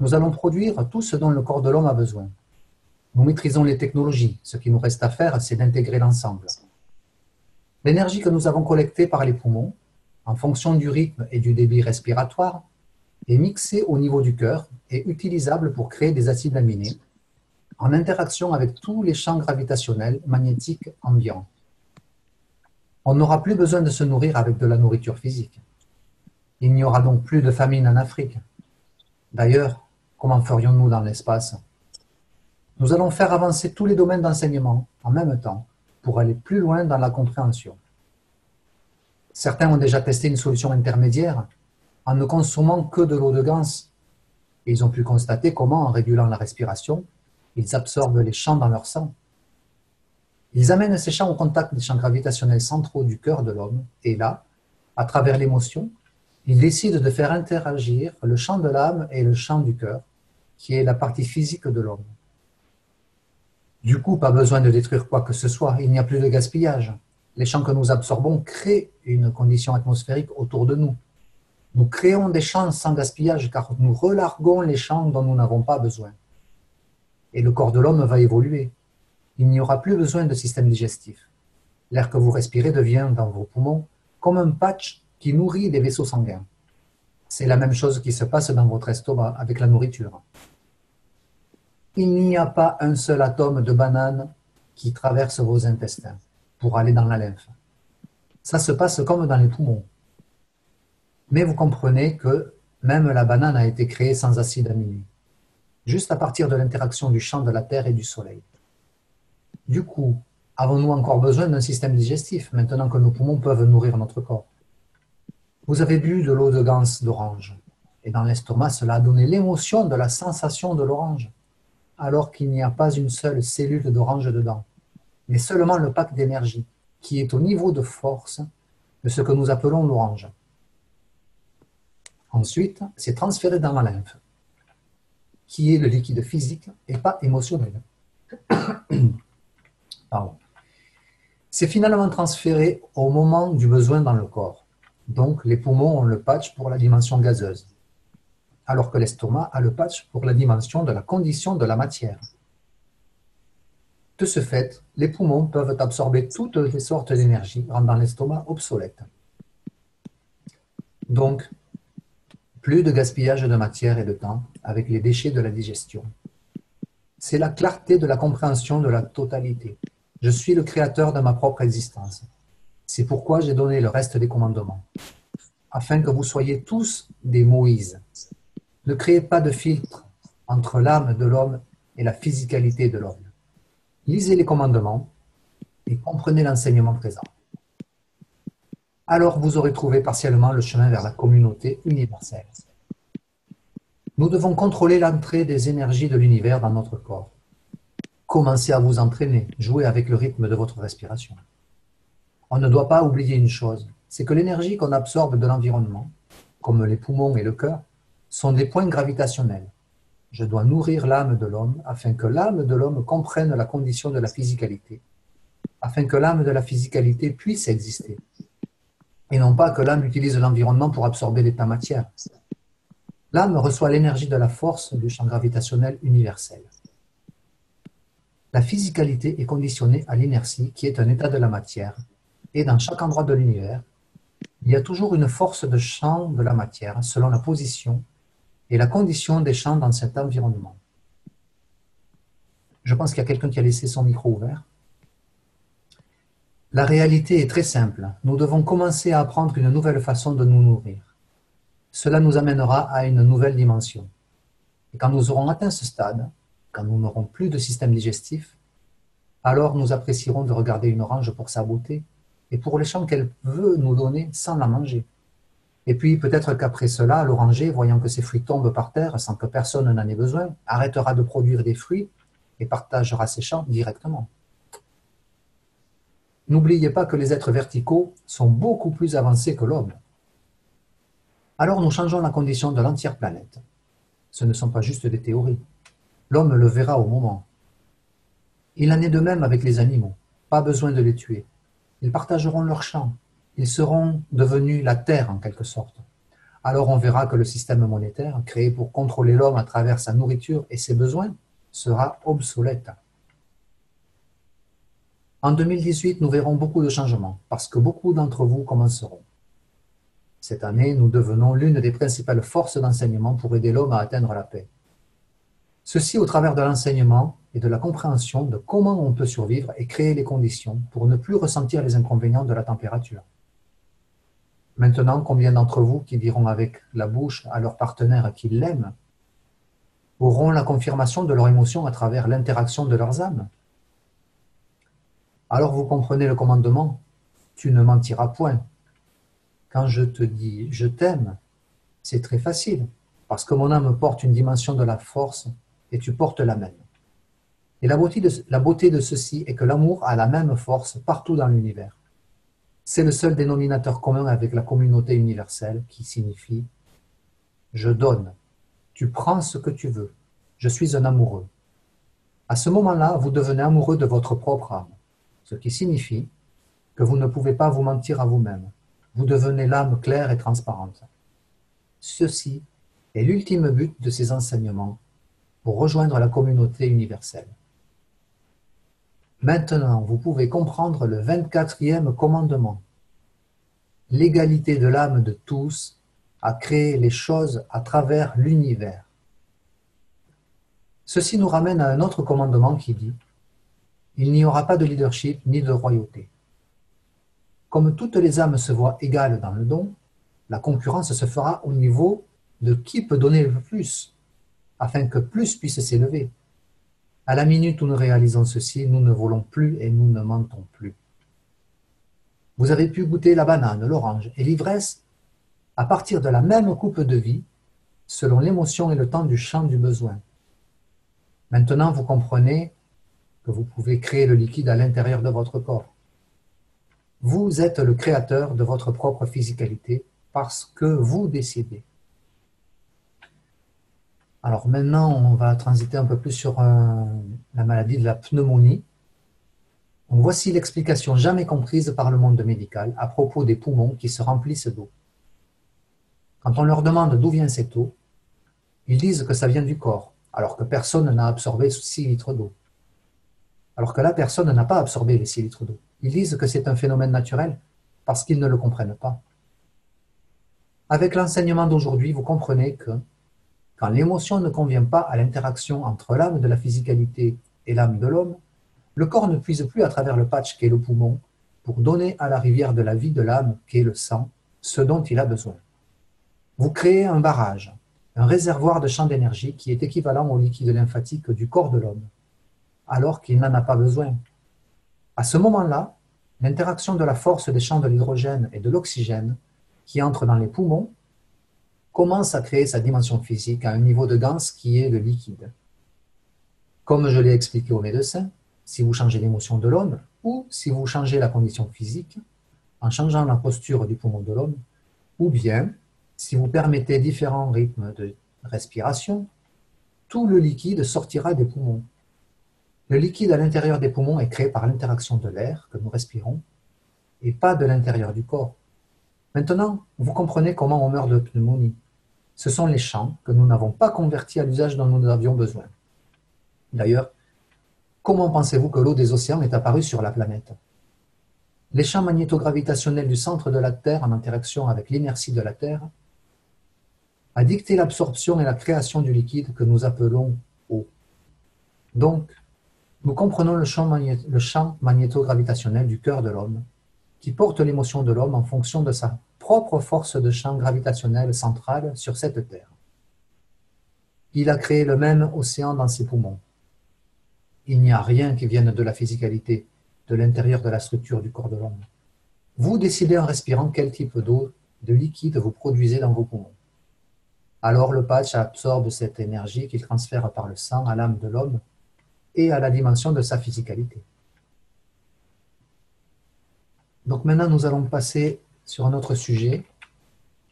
nous allons produire tout ce dont le corps de l'homme a besoin. Nous maîtrisons les technologies. Ce qui nous reste à faire, c'est d'intégrer l'ensemble. L'énergie que nous avons collectée par les poumons, en fonction du rythme et du débit respiratoire, est mixée au niveau du cœur et utilisable pour créer des acides aminés, en interaction avec tous les champs gravitationnels magnétiques ambiants. On n'aura plus besoin de se nourrir avec de la nourriture physique. Il n'y aura donc plus de famine en Afrique. D'ailleurs, comment ferions-nous dans l'espace? Nous allons faire avancer tous les domaines d'enseignement en même temps pour aller plus loin dans la compréhension. Certains ont déjà testé une solution intermédiaire en ne consommant que de l'eau de ganse. Et ils ont pu constater comment, en régulant la respiration, ils absorbent les champs dans leur sang. Ils amènent ces champs au contact des champs gravitationnels centraux du cœur de l'homme, et là, à travers l'émotion, ils décident de faire interagir le champ de l'âme et le champ du cœur, qui est la partie physique de l'homme. Du coup, pas besoin de détruire quoi que ce soit, il n'y a plus de gaspillage. Les champs que nous absorbons créent une condition atmosphérique autour de nous. Nous créons des champs sans gaspillage car nous relarguons les champs dont nous n'avons pas besoin. Et le corps de l'homme va évoluer. Il n'y aura plus besoin de système digestif. L'air que vous respirez devient dans vos poumons comme un patch qui nourrit les vaisseaux sanguins. C'est la même chose qui se passe dans votre estomac avec la nourriture. Il n'y a pas un seul atome de banane qui traverse vos intestins pour aller dans la lymphe. Ça se passe comme dans les poumons. Mais vous comprenez que même la banane a été créée sans acide aminé, juste à partir de l'interaction du champ de la Terre et du Soleil. Du coup, avons-nous encore besoin d'un système digestif maintenant que nos poumons peuvent nourrir notre corps? Vous avez bu de l'eau de ganse d'orange, et dans l'estomac, cela a donné l'émotion de la sensation de l'orange, alors qu'il n'y a pas une seule cellule d'orange dedans, mais seulement le pack d'énergie, qui est au niveau de force de ce que nous appelons l'orange. Ensuite, c'est transféré dans la lymphe, qui est le liquide physique et pas émotionnel. Pardon. C'est finalement transféré au moment du besoin dans le corps. Donc, les poumons ont le patch pour la dimension gazeuse, alors que l'estomac a le patch pour la dimension de la condition de la matière. De ce fait, les poumons peuvent absorber toutes les sortes d'énergie, rendant l'estomac obsolète. Donc, plus de gaspillage de matière et de temps avec les déchets de la digestion. C'est la clarté de la compréhension de la totalité. Je suis le créateur de ma propre existence. C'est pourquoi j'ai donné le reste des commandements, afin que vous soyez tous des Moïse. Ne créez pas de filtre entre l'âme de l'homme et la physicalité de l'homme. Lisez les commandements et comprenez l'enseignement présent. Alors vous aurez trouvé partiellement le chemin vers la communauté universelle. Nous devons contrôler l'entrée des énergies de l'univers dans notre corps. Commencez à vous entraîner, jouez avec le rythme de votre respiration. On ne doit pas oublier une chose, c'est que l'énergie qu'on absorbe de l'environnement, comme les poumons et le cœur, sont des points gravitationnels. Je dois nourrir l'âme de l'homme afin que l'âme de l'homme comprenne la condition de la physicalité, afin que l'âme de la physicalité puisse exister, et non pas que l'âme utilise l'environnement pour absorber l'état matière. L'âme reçoit l'énergie de la force du champ gravitationnel universel. La physicalité est conditionnée à l'inertie qui est un état de la matière, et dans chaque endroit de l'univers, il y a toujours une force de champ de la matière selon la position et la condition des champs dans cet environnement. Je pense qu'il y a quelqu'un qui a laissé son micro ouvert. La réalité est très simple. Nous devons commencer à apprendre une nouvelle façon de nous nourrir. Cela nous amènera à une nouvelle dimension. Et quand nous aurons atteint ce stade, quand nous n'aurons plus de système digestif, alors nous apprécierons de regarder une orange pour sa beauté et pour les champs qu'elle veut nous donner sans la manger. Et puis peut-être qu'après cela, l'oranger, voyant que ses fruits tombent par terre sans que personne n'en ait besoin, arrêtera de produire des fruits et partagera ses champs directement. N'oubliez pas que les êtres verticaux sont beaucoup plus avancés que l'homme. Alors nous changeons la condition de l'entière planète. Ce ne sont pas juste des théories. L'homme le verra au moment. Il en est de même avec les animaux. Pas besoin de les tuer. Ils partageront leurs champs. Ils seront devenus la terre en quelque sorte. Alors on verra que le système monétaire, créé pour contrôler l'homme à travers sa nourriture et ses besoins, sera obsolète. En 2018, nous verrons beaucoup de changements, parce que beaucoup d'entre vous commenceront. Cette année, nous devenons l'une des principales forces d'enseignement pour aider l'homme à atteindre la paix. Ceci au travers de l'enseignement et de la compréhension de comment on peut survivre et créer les conditions pour ne plus ressentir les inconvénients de la température. Maintenant, combien d'entre vous qui diront avec la bouche à leur partenaire qu'ils l'aiment auront la confirmation de leur émotion à travers l'interaction de leurs âmes? Alors vous comprenez le commandement, tu ne mentiras point. Quand je te dis « je t'aime », c'est très facile, parce que mon âme porte une dimension de la force et tu portes la même. Et la beauté de ceci est que l'amour a la même force partout dans l'univers. C'est le seul dénominateur commun avec la communauté universelle qui signifie « je donne, tu prends ce que tu veux, je suis un amoureux ». À ce moment-là, vous devenez amoureux de votre propre âme, ce qui signifie que vous ne pouvez pas vous mentir à vous-même. Vous devenez l'âme claire et transparente. Ceci est l'ultime but de ces enseignements pour rejoindre la communauté universelle. Maintenant, vous pouvez comprendre le 24e commandement. L'égalité de l'âme de tous a créé les choses à travers l'univers. Ceci nous ramène à un autre commandement qui dit « Il n'y aura pas de leadership ni de royauté ». Comme toutes les âmes se voient égales dans le don, la concurrence se fera au niveau de qui peut donner le plus, afin que plus puisse s'élever. À la minute où nous réalisons ceci, nous ne volons plus et nous ne mentons plus. Vous avez pu goûter la banane, l'orange et l'ivresse à partir de la même coupe de vie, selon l'émotion et le temps du champ du besoin. Maintenant, vous comprenez que vous pouvez créer le liquide à l'intérieur de votre corps. Vous êtes le créateur de votre propre physicalité parce que vous décidez. Alors maintenant, on va transiter un peu plus sur la maladie de la pneumonie. Donc, voici l'explication jamais comprise par le monde médical à propos des poumons qui se remplissent d'eau. Quand on leur demande d'où vient cette eau, ils disent que ça vient du corps, alors que personne n'a absorbé 6 litres d'eau. Alors que la personne n'a pas absorbé les 6 litres d'eau. Ils disent que c'est un phénomène naturel parce qu'ils ne le comprennent pas. Avec l'enseignement d'aujourd'hui, vous comprenez que quand l'émotion ne convient pas à l'interaction entre l'âme de la physicalité et l'âme de l'homme, le corps ne puise plus à travers le patch qu'est le poumon pour donner à la rivière de la vie de l'âme qu'est le sang ce dont il a besoin. Vous créez un barrage, un réservoir de champ d'énergie qui est équivalent au liquide lymphatique du corps de l'homme, alors qu'il n'en a pas besoin. À ce moment-là, l'interaction de la force des champs de l'hydrogène et de l'oxygène qui entrent dans les poumons commence à créer sa dimension physique à un niveau de Gans qui est le liquide. Comme je l'ai expliqué au médecin, si vous changez l'émotion de l'homme ou si vous changez la condition physique en changeant la posture du poumon de l'homme, ou bien si vous permettez différents rythmes de respiration, tout le liquide sortira des poumons. Le liquide à l'intérieur des poumons est créé par l'interaction de l'air que nous respirons et pas de l'intérieur du corps. Maintenant, vous comprenez comment on meurt de pneumonie. Ce sont les champs que nous n'avons pas convertis à l'usage dont nous avions besoin. D'ailleurs, comment pensez-vous que l'eau des océans est apparue sur la planète? Les champs magnétogravitationnels du centre de la Terre en interaction avec l'inertie de la Terre a dicté l'absorption et la création du liquide que nous appelons eau. Donc, nous comprenons le champ magnétogravitationnel du cœur de l'homme, qui porte l'émotion de l'homme en fonction de sa propre force de champ gravitationnel centrale sur cette Terre. Il a créé le même océan dans ses poumons. Il n'y a rien qui vienne de la physicalité, de l'intérieur de la structure du corps de l'homme. Vous décidez en respirant quel type d'eau, de liquide vous produisez dans vos poumons. Alors le patch absorbe cette énergie qu'il transfère par le sang à l'âme de l'homme et à la dimension de sa physicalité. Donc maintenant, nous allons passer sur un autre sujet,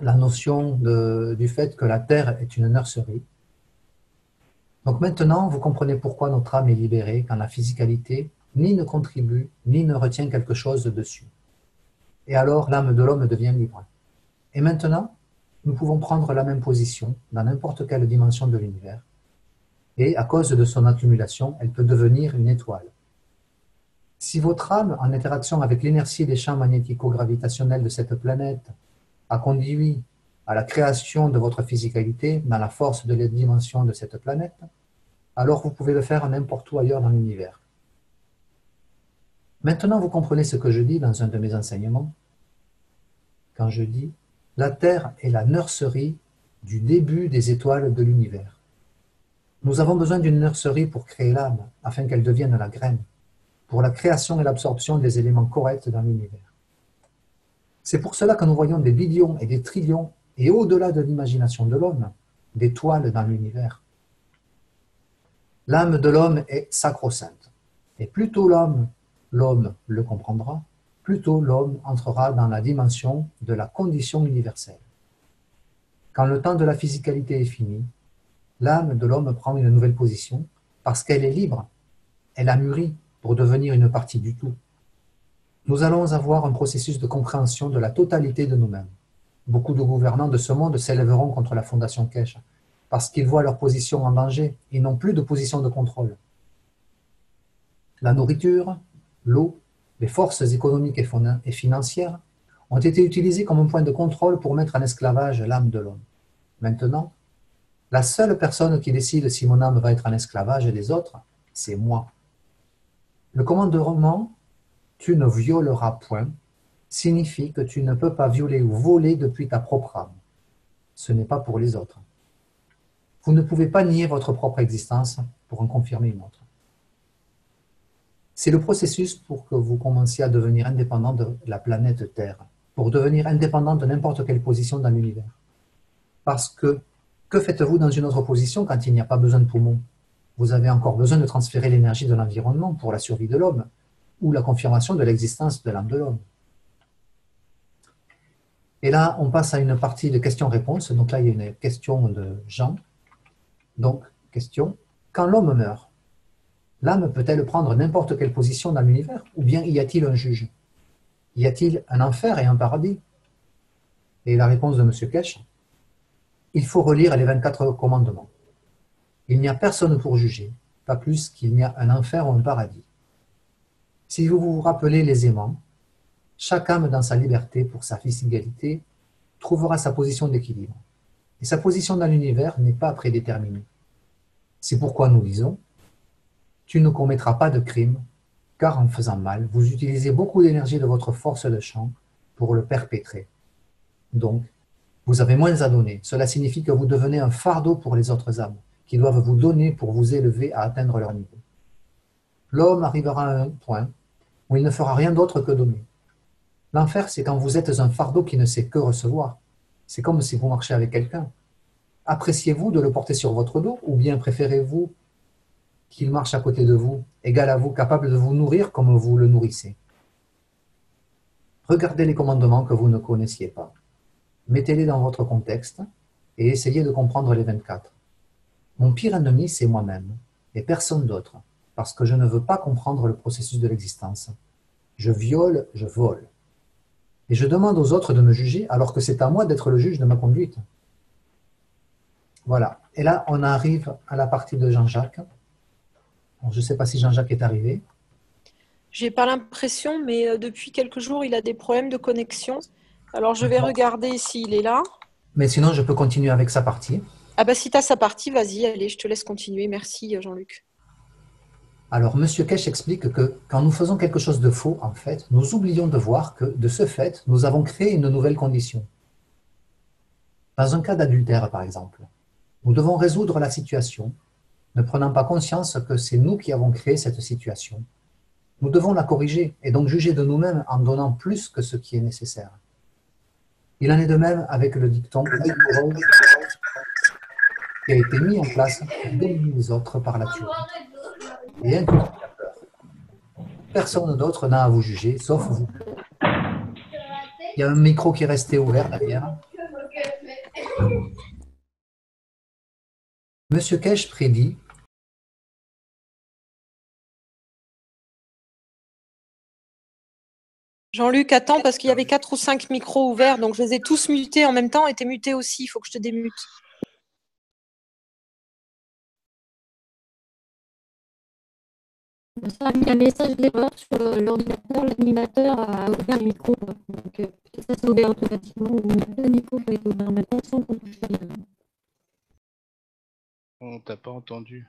la notion du fait que la Terre est une nurserie. Donc maintenant, vous comprenez pourquoi notre âme est libérée quand la physicalité ni ne contribue, ni ne retient quelque chose dessus. Et alors, l'âme de l'homme devient libre. Et maintenant, nous pouvons prendre la même position dans n'importe quelle dimension de l'univers. Et à cause de son accumulation, elle peut devenir une étoile. Si votre âme, en interaction avec l'inertie des champs magnético-gravitationnels de cette planète, a conduit à la création de votre physicalité dans la force de la dimension de cette planète, alors vous pouvez le faire n'importe où ailleurs dans l'univers. Maintenant, vous comprenez ce que je dis dans un de mes enseignements, quand je dis « La Terre est la nurserie du début des étoiles de l'univers ». Nous avons besoin d'une nurserie pour créer l'âme, afin qu'elle devienne la graine, pour la création et l'absorption des éléments corrects dans l'univers. C'est pour cela que nous voyons des billions et des trillions, et au-delà de l'imagination de l'homme, d'étoiles dans l'univers. L'âme de l'homme est sacro-sainte, et plus tôt l'homme le comprendra, plus tôt l'homme entrera dans la dimension de la condition universelle. Quand le temps de la physicalité est fini, l'âme de l'homme prend une nouvelle position parce qu'elle est libre, elle a mûri pour devenir une partie du tout. Nous allons avoir un processus de compréhension de la totalité de nous-mêmes. Beaucoup de gouvernants de ce monde s'élèveront contre la Fondation Keshe parce qu'ils voient leur position en danger et n'ont plus de position de contrôle. La nourriture, l'eau, les forces économiques et financières ont été utilisées comme un point de contrôle pour mettre en esclavage l'âme de l'homme. Maintenant, la seule personne qui décide si mon âme va être en esclavage des autres, c'est moi. Le commandement « tu ne violeras point » signifie que tu ne peux pas violer ou voler depuis ta propre âme. Ce n'est pas pour les autres. Vous ne pouvez pas nier votre propre existence pour en confirmer une autre. C'est le processus pour que vous commenciez à devenir indépendant de la planète Terre, pour devenir indépendant de n'importe quelle position dans l'univers. Parce que faites-vous dans une autre position quand il n'y a pas besoin de poumons? Vous avez encore besoin de transférer l'énergie de l'environnement pour la survie de l'homme ou la confirmation de l'existence de l'âme de l'homme. Et là, on passe à une partie de questions-réponses. Donc là, il y a une question de Jean. Donc, question, quand l'homme meurt, l'âme peut-elle prendre n'importe quelle position dans l'univers ou bien y a-t-il un juge? Y a-t-il un enfer et un paradis? Et la réponse de M. Keshe, il faut relire les 24 commandements. Il n'y a personne pour juger, pas plus qu'il n'y a un enfer ou un paradis. Si vous vous rappelez les aimants, chaque âme dans sa liberté pour sa physicalité trouvera sa position d'équilibre. et sa position dans l'univers n'est pas prédéterminée. C'est pourquoi nous disons « Tu ne commettras pas de crime, car en faisant mal, vous utilisez beaucoup d'énergie de votre force de champ pour le perpétrer. Donc, vous avez moins à donner. Cela signifie que vous devenez un fardeau pour les autres âmes, qui doivent vous donner pour vous élever à atteindre leur niveau. L'homme arrivera à un point où il ne fera rien d'autre que donner. L'enfer, c'est quand vous êtes un fardeau qui ne sait que recevoir. C'est comme si vous marchez avec quelqu'un. Appréciez-vous de le porter sur votre dos ou bien préférez-vous qu'il marche à côté de vous, égal à vous, capable de vous nourrir comme vous le nourrissez? Regardez les commandements que vous ne connaissiez pas. Mettez-les dans votre contexte et essayez de comprendre les 24. Mon pire ennemi, c'est moi-même et personne d'autre, parce que je ne veux pas comprendre le processus de l'existence. Je viole, je vole. Et je demande aux autres de me juger alors que c'est à moi d'être le juge de ma conduite. Voilà. Et là, on arrive à la partie de Jean-Jacques. Je ne sais pas si Jean-Jacques est arrivé. J'ai pas l'impression, mais depuis quelques jours, il a des problèmes de connexion. Alors, je vais regarder s'il est là. Mais sinon, je peux continuer avec sa partie. Ah bah si tu as sa partie, vas-y, allez, je te laisse continuer. Merci Jean-Luc. Alors, M. Kesh explique que quand nous faisons quelque chose de faux, en fait, nous oublions de voir que, de ce fait, nous avons créé une nouvelle condition. Dans un cas d'adultère, par exemple, nous devons résoudre la situation, ne prenant pas conscience que c'est nous qui avons créé cette situation. Nous devons la corriger et donc juger de nous-mêmes en donnant plus que ce qui est nécessaire. Il en est de même avec le dicton « œil pour œil » qui a été mis en place pour dominer les autres par la tuerie et inculquer la peur. Personne d'autre n'a à vous juger, sauf vous. Il y a un micro qui est resté ouvert derrière. Monsieur Kesh prédit Jean-Luc, attends, parce qu'il y avait 4 ou 5 micros ouverts, donc je les ai tous mutés en même temps et tu es muté aussi, il faut que je te démute. Ça a mis un message d'erreur sur l'ordinateur, l'animateur a ouvert le micro. Donc, ça s'est ouvert automatiquement. Le micro peut être ouvert maintenant sans qu'on touche à rien. On t'a pas entendu.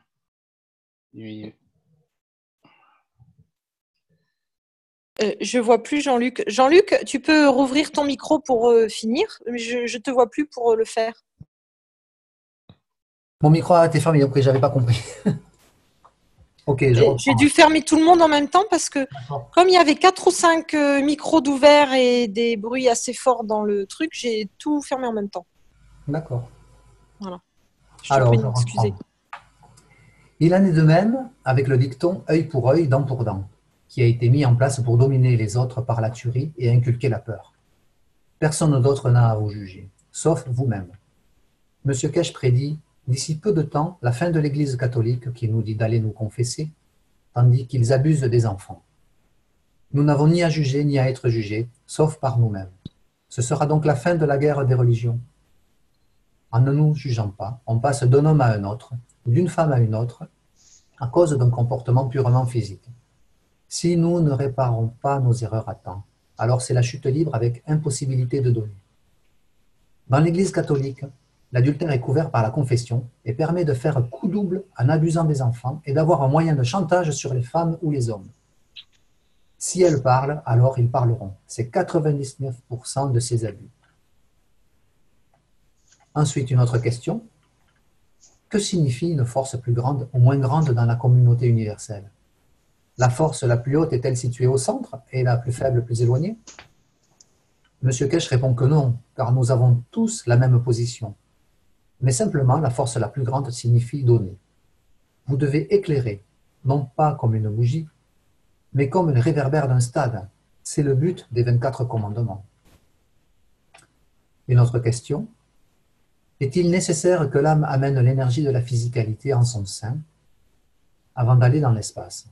Je vois plus Jean-Luc. Jean-Luc, tu peux rouvrir ton micro pour finir? Je te vois plus pour le faire. Mon micro a été fermé, après j'avais pas compris. Ok, j'ai dû fermer tout le monde en même temps parce que comme il y avait 4 ou 5 micros d'ouverts et des bruits assez forts dans le truc, j'ai tout fermé en même temps. D'accord. Voilà. Je te prie de m'excuser. Il en est de même avec le dicton « œil pour œil, dent pour dent », qui a été mis en place pour dominer les autres par la tuerie et inculquer la peur. Personne d'autre n'a à vous juger, sauf vous-même. Monsieur Kesh prédit d'ici peu de temps la fin de l'Église catholique qui nous dit d'aller nous confesser, tandis qu'ils abusent des enfants. Nous n'avons ni à juger ni à être jugés, sauf par nous-mêmes. Ce sera donc la fin de la guerre des religions. En ne nous jugeant pas, on passe d'un homme à un autre, d'une femme à une autre, à cause d'un comportement purement physique. Si nous ne réparons pas nos erreurs à temps, alors c'est la chute libre avec impossibilité de donner. Dans l'Église catholique, l'adultère est couvert par la confession et permet de faire coup double en abusant des enfants et d'avoir un moyen de chantage sur les femmes ou les hommes. Si elles parlent, alors ils parleront. C'est 99% de ces abus. Ensuite, une autre question. Que signifie une force plus grande ou moins grande dans la communauté universelle? La force la plus haute est-elle située au centre et la plus faible plus éloignée? Monsieur Kesh répond que non, car nous avons tous la même position. Mais simplement, la force la plus grande signifie donner. Vous devez éclairer, non pas comme une bougie, mais comme les réverbères d'un stade. C'est le but des 24 commandements. Une autre question. Est-il nécessaire que l'âme amène l'énergie de la physicalité en son sein avant d'aller dans l'espace?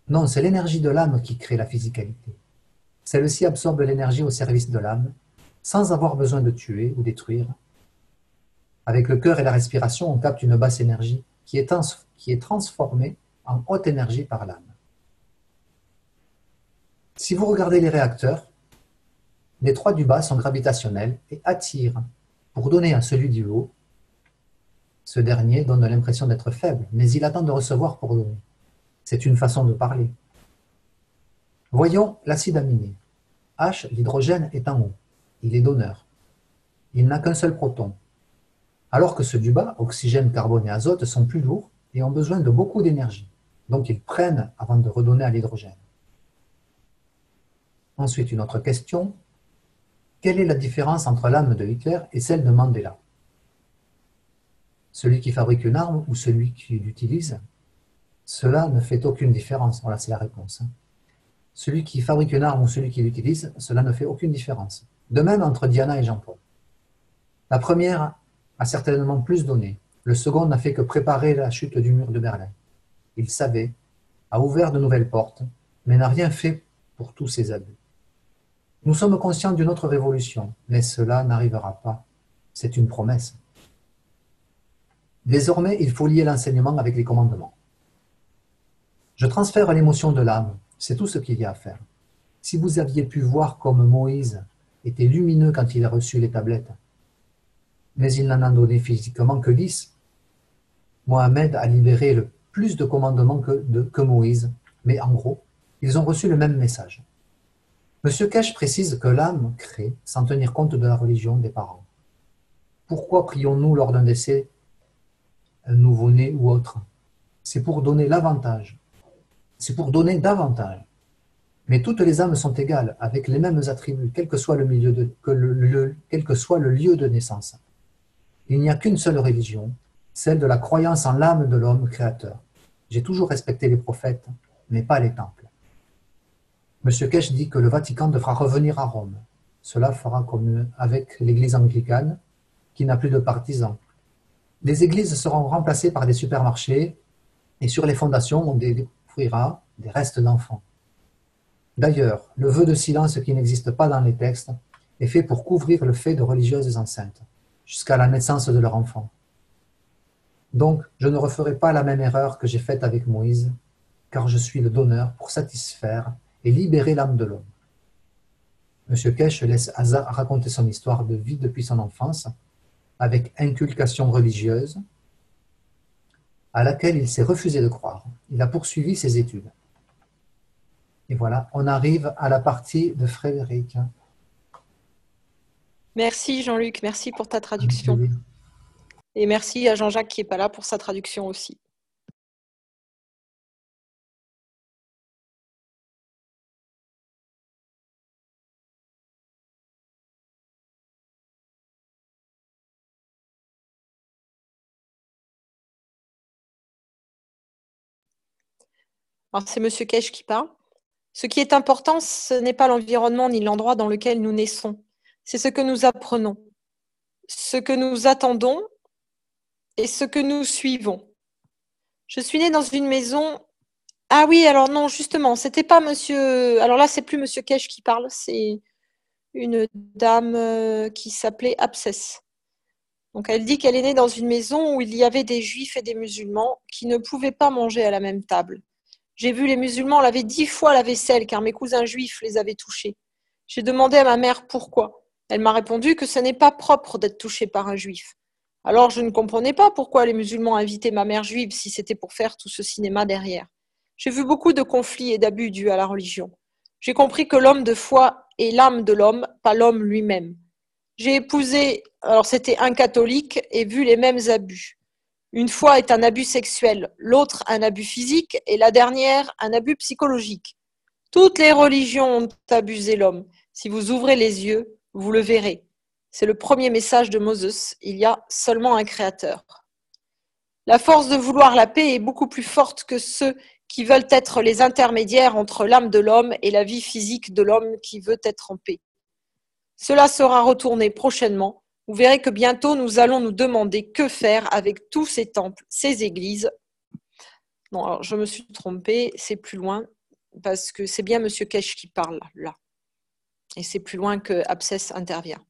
Non, c'est l'énergie de l'âme qui crée la physicalité. Celle-ci absorbe l'énergie au service de l'âme, sans avoir besoin de tuer ou détruire. Avec le cœur et la respiration, on capte une basse énergie qui est transformée en haute énergie par l'âme. Si vous regardez les réacteurs, les 3 du bas sont gravitationnels et attirent Pour donner à celui du haut, ce dernier donne l'impression d'être faible, mais il attend de recevoir pour donner. C'est une façon de parler. Voyons l'acide aminé. H, l'hydrogène est en haut. Il est donneur. Il n'a qu'un seul proton. Alors que ceux du bas, oxygène, carbone et azote, sont plus lourds et ont besoin de beaucoup d'énergie. Donc ils prennent avant de redonner à l'hydrogène. Ensuite, une autre question. Quelle est la différence entre l'âme de Hitler et celle de Mandela? Celui qui fabrique une arme ou celui qui l'utilise? Cela ne fait aucune différence. Voilà, c'est la réponse. Celui qui fabrique une arme ou celui qui l'utilise, cela ne fait aucune différence. De même entre Diana et Jean-Paul. La première a certainement plus donné. Le second n'a fait que préparer la chute du mur de Berlin. Il savait, a ouvert de nouvelles portes, mais n'a rien fait pour tous ces abus. Nous sommes conscients d'une autre révolution, mais cela n'arrivera pas. C'est une promesse. Désormais, il faut lier l'enseignement avec les commandements. Je transfère l'émotion de l'âme, c'est tout ce qu'il y a à faire. Si vous aviez pu voir comme Moïse était lumineux quand il a reçu les tablettes, mais il n'en a donné physiquement que 10. Mohamed a libéré le plus de commandements que Moïse, mais en gros, ils ont reçu le même message. Monsieur Kesh précise que l'âme crée sans tenir compte de la religion des parents. Pourquoi prions-nous lors d'un décès, un nouveau-né ou autre? C'est pour donner l'avantage. C'est pour donner davantage. Mais toutes les âmes sont égales, avec les mêmes attributs, quel que soit le lieu de naissance. Il n'y a qu'une seule religion, celle de la croyance en l'âme de l'homme créateur. J'ai toujours respecté les prophètes, mais pas les temples. Monsieur Kesh dit que le Vatican devra revenir à Rome. Cela fera comme avec l'église anglicane, qui n'a plus de partisans. Les églises seront remplacées par des supermarchés, et sur les fondations, on découvrira des restes d'enfants. D'ailleurs, le vœu de silence qui n'existe pas dans les textes est fait pour couvrir le fait de religieuses enceintes, jusqu'à la naissance de leur enfant. Donc, je ne referai pas la même erreur que j'ai faite avec Moïse, car je suis le donneur pour satisfaire et libérer l'âme de l'homme. M. Kesh laisse Asa raconter son histoire de vie depuis son enfance, avec inculcation religieuse, à laquelle il s'est refusé de croire. Il a poursuivi ses études. Et voilà, on arrive à la partie de Frédéric. Merci Jean-Luc, merci pour ta traduction. Et merci à Jean-Jacques qui n'est pas là pour sa traduction aussi. Alors c'est Monsieur Kesh qui parle. Ce qui est important, ce n'est pas l'environnement ni l'endroit dans lequel nous naissons. C'est ce que nous apprenons, ce que nous attendons et ce que nous suivons. Je suis née dans une maison... Ah oui, alors non, justement, c'était pas monsieur... Alors là, c'est plus Monsieur Kesh qui parle, c'est une dame qui s'appelait Abscess. Donc elle dit qu'elle est née dans une maison où il y avait des juifs et des musulmans qui ne pouvaient pas manger à la même table. J'ai vu les musulmans laver 10 fois la vaisselle car mes cousins juifs les avaient touchés. J'ai demandé à ma mère pourquoi. Elle m'a répondu que ce n'est pas propre d'être touché par un juif. Alors je ne comprenais pas pourquoi les musulmans invitaient ma mère juive si c'était pour faire tout ce cinéma derrière. J'ai vu beaucoup de conflits et d'abus dus à la religion. J'ai compris que l'homme de foi est l'âme de l'homme, pas l'homme lui-même. J'ai épousé, alors c'était un catholique, et vu les mêmes abus. Une foi est un abus sexuel, l'autre un abus physique et la dernière un abus psychologique. Toutes les religions ont abusé l'homme. Si vous ouvrez les yeux, vous le verrez. C'est le premier message de Moses. Il y a seulement un créateur. La force de vouloir la paix est beaucoup plus forte que ceux qui veulent être les intermédiaires entre l'âme de l'homme et la vie physique de l'homme qui veut être en paix. Cela sera retourné prochainement. Vous verrez que bientôt, nous allons nous demander que faire avec tous ces temples, ces églises. Non, alors je me suis trompée, c'est plus loin, parce que c'est bien Monsieur Kesh qui parle là. Et c'est plus loin que Abscess intervient.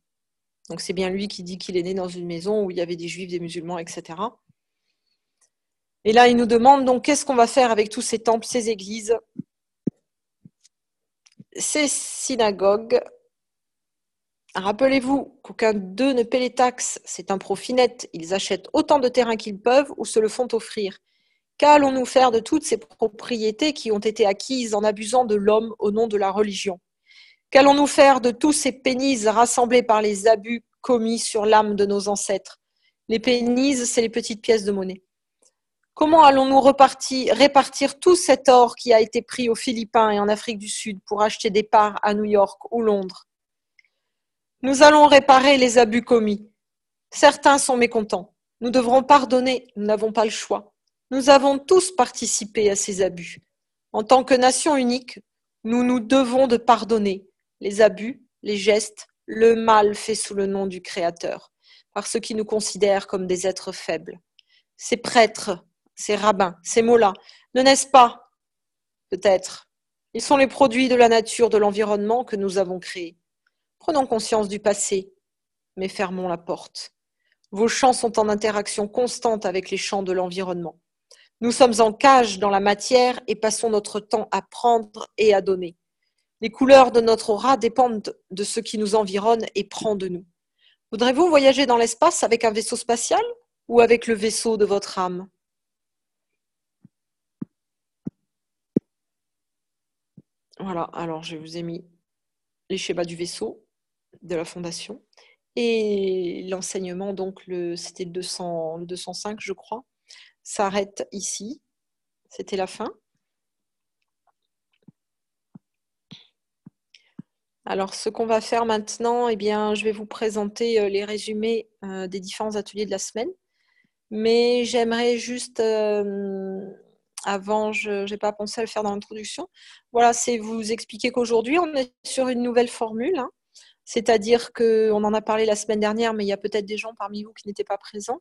Donc c'est bien lui qui dit qu'il est né dans une maison où il y avait des juifs, des musulmans, etc. Et là, il nous demande donc qu'est-ce qu'on va faire avec tous ces temples, ces églises, ces synagogues, Rappelez-vous qu'aucun d'eux ne paie les taxes. C'est un profit net. Ils achètent autant de terrain qu'ils peuvent ou se le font offrir. Qu'allons-nous faire de toutes ces propriétés qui ont été acquises en abusant de l'homme au nom de la religion? Qu'allons-nous faire de tous ces pénises rassemblés par les abus commis sur l'âme de nos ancêtres? Les pénises, c'est les petites pièces de monnaie. Comment allons-nous répartir tout cet or qui a été pris aux Philippines et en Afrique du Sud pour acheter des parts à New York ou Londres? Nous allons réparer les abus commis. Certains sont mécontents. Nous devrons pardonner. Nous n'avons pas le choix. Nous avons tous participé à ces abus. En tant que nation unique, nous nous devons de pardonner les abus, les gestes, le mal fait sous le nom du Créateur, par ceux qui nous considèrent comme des êtres faibles. Ces prêtres, ces rabbins, ces mollahs, ne naissent pas, peut-être. Ils sont les produits de la nature, de l'environnement que nous avons créé. Prenons conscience du passé, mais fermons la porte. Vos champs sont en interaction constante avec les champs de l'environnement. Nous sommes en cage dans la matière et passons notre temps à prendre et à donner. Les couleurs de notre aura dépendent de ce qui nous environne et prend de nous. Voudrez-vous voyager dans l'espace avec un vaisseau spatial ou avec le vaisseau de votre âme? Voilà, alors je vous ai mis les schémas du vaisseau de la fondation et l'enseignement, donc c'était le 205 je crois, s'arrête ici, c'était la fin. Alors ce qu'on va faire maintenant, eh bien, je vais vous présenter les résumés des différents ateliers de la semaine, mais j'aimerais juste, avant, je n'ai pas pensé à le faire dans l'introduction, voilà, c'est vous expliquer qu'aujourd'hui on est sur une nouvelle formule, hein. C'est-à-dire qu'on en a parlé la semaine dernière, mais il y a peut-être des gens parmi vous qui n'étaient pas présents.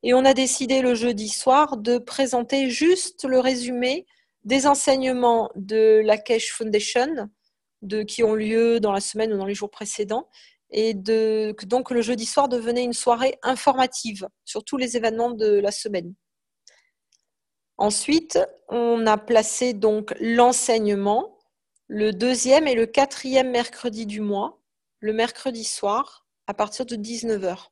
Et on a décidé le jeudi soir de présenter juste le résumé des enseignements de la Kesh Foundation qui ont lieu dans la semaine ou dans les jours précédents. Et donc le jeudi soir devenait une soirée informative sur tous les événements de la semaine. Ensuite, on a placé donc l'enseignement le 2e et le 4e mercredi du mois, le mercredi soir, à partir de 19h.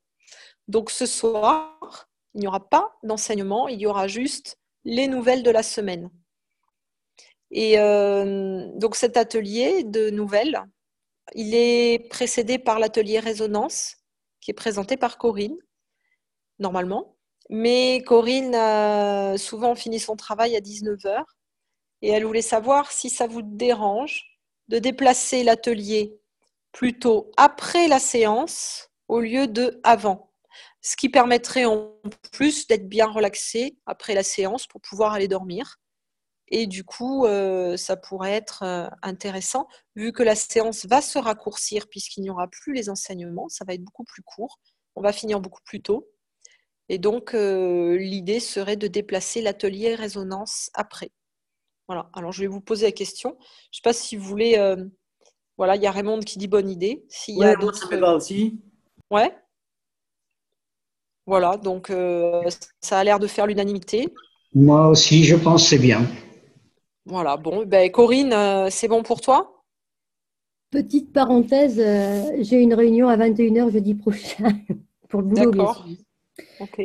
Donc ce soir, il n'y aura pas d'enseignement, il y aura juste les nouvelles de la semaine. Et donc cet atelier de nouvelles, il est précédé par l'atelier Résonance, qui est présenté par Corinne, normalement. Mais Corinne a souvent fini son travail à 19h et elle voulait savoir si ça vous dérange de déplacer l'atelier plutôt après la séance au lieu de avant, ce qui permettrait en plus d'être bien relaxé après la séance pour pouvoir aller dormir. Et du coup, ça pourrait être intéressant, vu que la séance va se raccourcir puisqu'il n'y aura plus les enseignements, ça va être beaucoup plus court, on va finir beaucoup plus tôt. Et donc, l'idée serait de déplacer l'atelier Résonance après. Voilà, alors je vais vous poser la question. Je ne sais pas si vous voulez... Voilà, il y a Raymond qui dit bonne idée. S'il y a d'autres... Ça me va aussi. Ouais. Voilà, donc ça a l'air de faire l'unanimité. Moi aussi, je pense que c'est bien. Voilà, bon, ben, Corinne, c'est bon pour toi? Petite parenthèse, j'ai une réunion à 21h jeudi prochain pour le boulot, bien sûr. D'accord. Ok.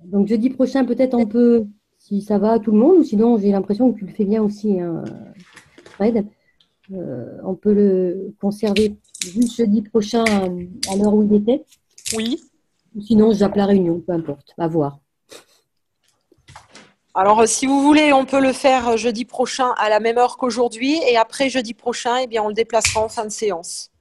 Donc jeudi prochain, peut-être on peut, si ça va à tout le monde, ou sinon j'ai l'impression que tu le fais bien aussi, hein, Fred. On peut le conserver juste jeudi prochain à l'heure où il était. Oui. Ou sinon, je zappe la réunion, peu importe, à voir. Alors, si vous voulez, on peut le faire jeudi prochain à la même heure qu'aujourd'hui. Et après jeudi prochain, eh bien, on le déplacera en fin de séance.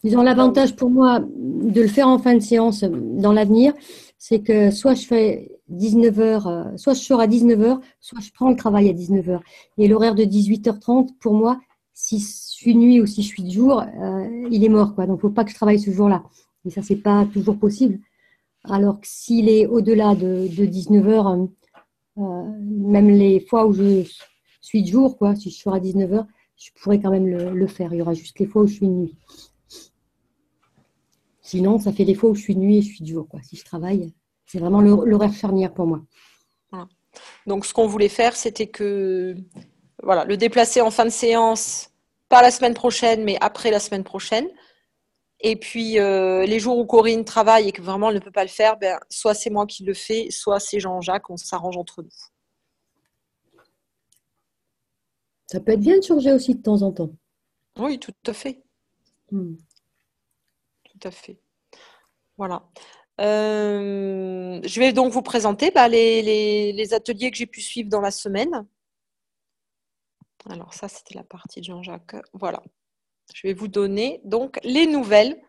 Disons, l'avantage pour moi de le faire en fin de séance dans l'avenir, c'est que soit je fais 19h, soit je sors à 19h, soit je prends le travail à 19h. Et l'horaire de 18h30, pour moi, si je suis nuit ou si je suis de jour, il est mort, quoi. Donc, il ne faut pas que je travaille ce jour-là. Et ça, ce n'est pas toujours possible. Alors que s'il est au-delà de 19h, même les fois où je suis de jour, quoi, si je sors à 19h, je pourrais quand même le faire. Il y aura juste les fois où je suis de nuit. Sinon, ça fait les fois où je suis de nuit et je suis de jour, quoi. Si je travaille, c'est vraiment l'horaire charnière pour moi. Voilà. Donc, ce qu'on voulait faire, c'était que le déplacer en fin de séance, pas la semaine prochaine, mais après la semaine prochaine. Et puis, les jours où Corinne travaille et que vraiment elle ne peut pas le faire, ben, soit c'est moi qui le fais, soit c'est Jean-Jacques, on s'arrange entre nous. Ça peut être bien de changer aussi de temps en temps. Oui, tout à fait. Tout à fait. Voilà. Je vais donc vous présenter les ateliers que j'ai pu suivre dans la semaine. Alors ça, c'était la partie de Jean-Jacques. Voilà. Je vais vous donner donc les nouvelles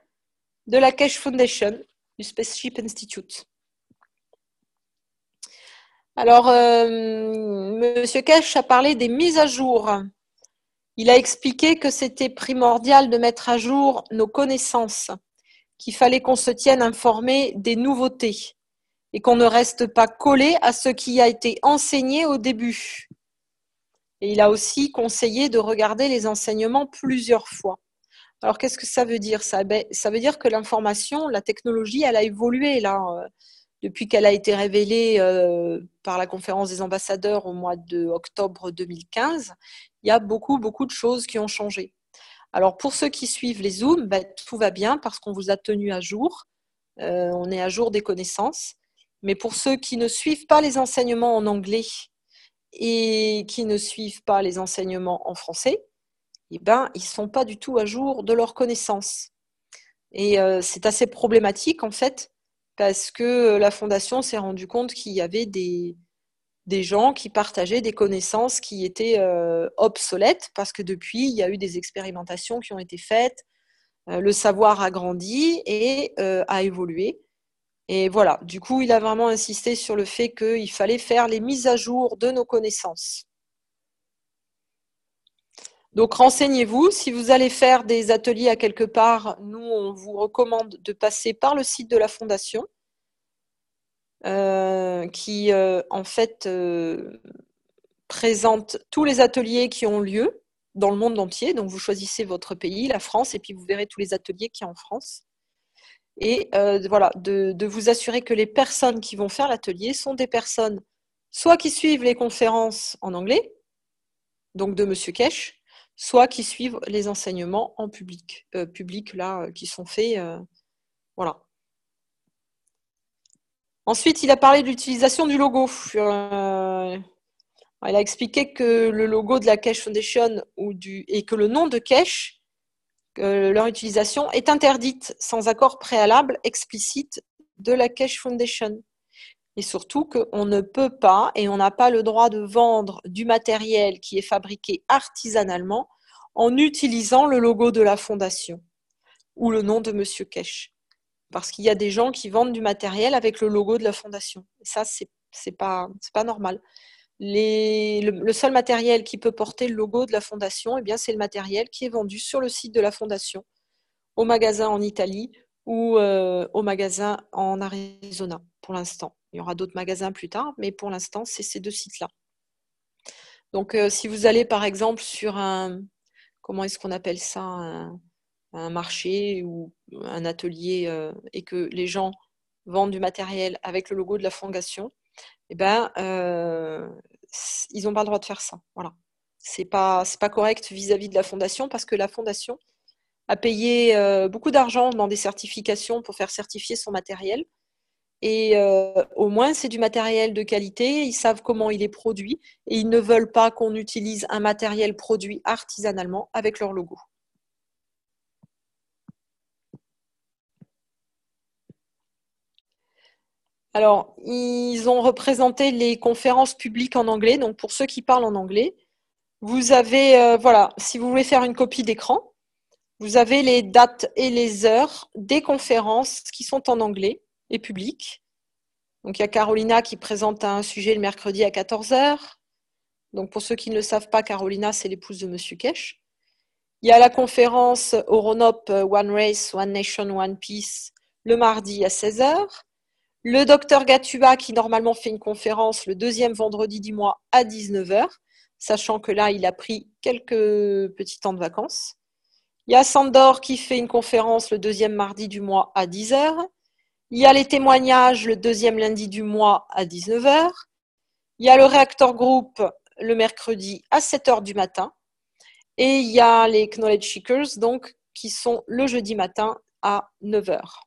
de la Keshe Foundation, du Spaceship Institute. Alors, Monsieur Keshe a parlé des mises à jour. Il a expliqué que c'était primordial de mettre à jour nos connaissances, qu'il fallait qu'on se tienne informé des nouveautés et qu'on ne reste pas collé à ce qui a été enseigné au début. Et il a aussi conseillé de regarder les enseignements plusieurs fois. Alors, qu'est-ce que ça veut dire ça? Ça veut dire que l'information, la technologie, elle a évolué là, depuis qu'elle a été révélée par la conférence des ambassadeurs au mois d'octobre 2015. Il y a beaucoup de choses qui ont changé. Alors, pour ceux qui suivent les Zooms, tout va bien parce qu'on vous a tenu à jour. On est à jour des connaissances. Mais pour ceux qui ne suivent pas les enseignements en anglais et qui ne suivent pas les enseignements en français, eh ben, ils ne sont pas du tout à jour de leurs connaissances. Et c'est assez problématique, en fait, parce que la Fondation s'est rendue compte qu'il y avait des gens qui partageaient des connaissances qui étaient obsolètes, parce que depuis, il y a eu des expérimentations qui ont été faites, le savoir a grandi et a évolué. Et voilà, du coup, il a vraiment insisté sur le fait qu'il fallait faire les mises à jour de nos connaissances. Donc, renseignez-vous. Si vous allez faire des ateliers à quelque part, nous, on vous recommande de passer par le site de la Fondation, qui, en fait, présente tous les ateliers qui ont lieu dans le monde entier. Donc, vous choisissez votre pays, la France, et puis vous verrez tous les ateliers qu'il y a en France. Et voilà, de vous assurer que les personnes qui vont faire l'atelier sont des personnes soit qui suivent les conférences en anglais, donc de Monsieur Keshe, soit qui suivent les enseignements en public là, qui sont faits. Voilà. Ensuite, il a parlé de l'utilisation du logo. Il a expliqué que le logo de la Keshe Foundation et que le nom de Keshe, leur utilisation est interdite sans accord préalable explicite de la Keshe Foundation. Et surtout qu'on ne peut pas et on n'a pas le droit de vendre du matériel qui est fabriqué artisanalement en utilisant le logo de la Fondation ou le nom de Monsieur Keshe. Parce qu'il y a des gens qui vendent du matériel avec le logo de la Fondation. Et ça, c'est pas normal. Le seul matériel qui peut porter le logo de la Fondation, eh bien, c'est le matériel qui est vendu sur le site de la Fondation, au magasin en Italie ou au magasin en Arizona, pour l'instant. Il y aura d'autres magasins plus tard, mais pour l'instant, c'est ces deux sites-là. Donc, si vous allez, par exemple, sur comment est-ce qu'on appelle ça, un marché ou un atelier et que les gens vendent du matériel avec le logo de la Fondation, eh ben, ils n'ont pas le droit de faire ça. Voilà. C'est pas correct vis-à-vis de la Fondation parce que la Fondation a payé beaucoup d'argent dans des certifications pour faire certifier son matériel. Et au moins, c'est du matériel de qualité, ils savent comment il est produit et ils ne veulent pas qu'on utilise un matériel produit artisanalement avec leur logo. Alors, ils ont représenté les conférences publiques en anglais. Donc, pour ceux qui parlent en anglais, vous avez, voilà, si vous voulez faire une copie d'écran, vous avez les dates et les heures des conférences qui sont en anglais et publiques. Donc, il y a Carolina qui présente un sujet le mercredi à 14h. Donc, pour ceux qui ne le savent pas, Carolina, c'est l'épouse de Monsieur Keshe. Il y a la conférence Euronop One Race, One Nation, One Peace le mardi à 16h. Le docteur Gatua qui normalement fait une conférence le deuxième vendredi du mois à 19h, sachant que là, il a pris quelques petits temps de vacances. Il y a Sandor qui fait une conférence le deuxième mardi du mois à 10h. Il y a les témoignages le deuxième lundi du mois à 19h. Il y a le Reactor Group le mercredi à 7h du matin. Et il y a les Knowledge Seekers, donc, qui sont le jeudi matin à 9 heures.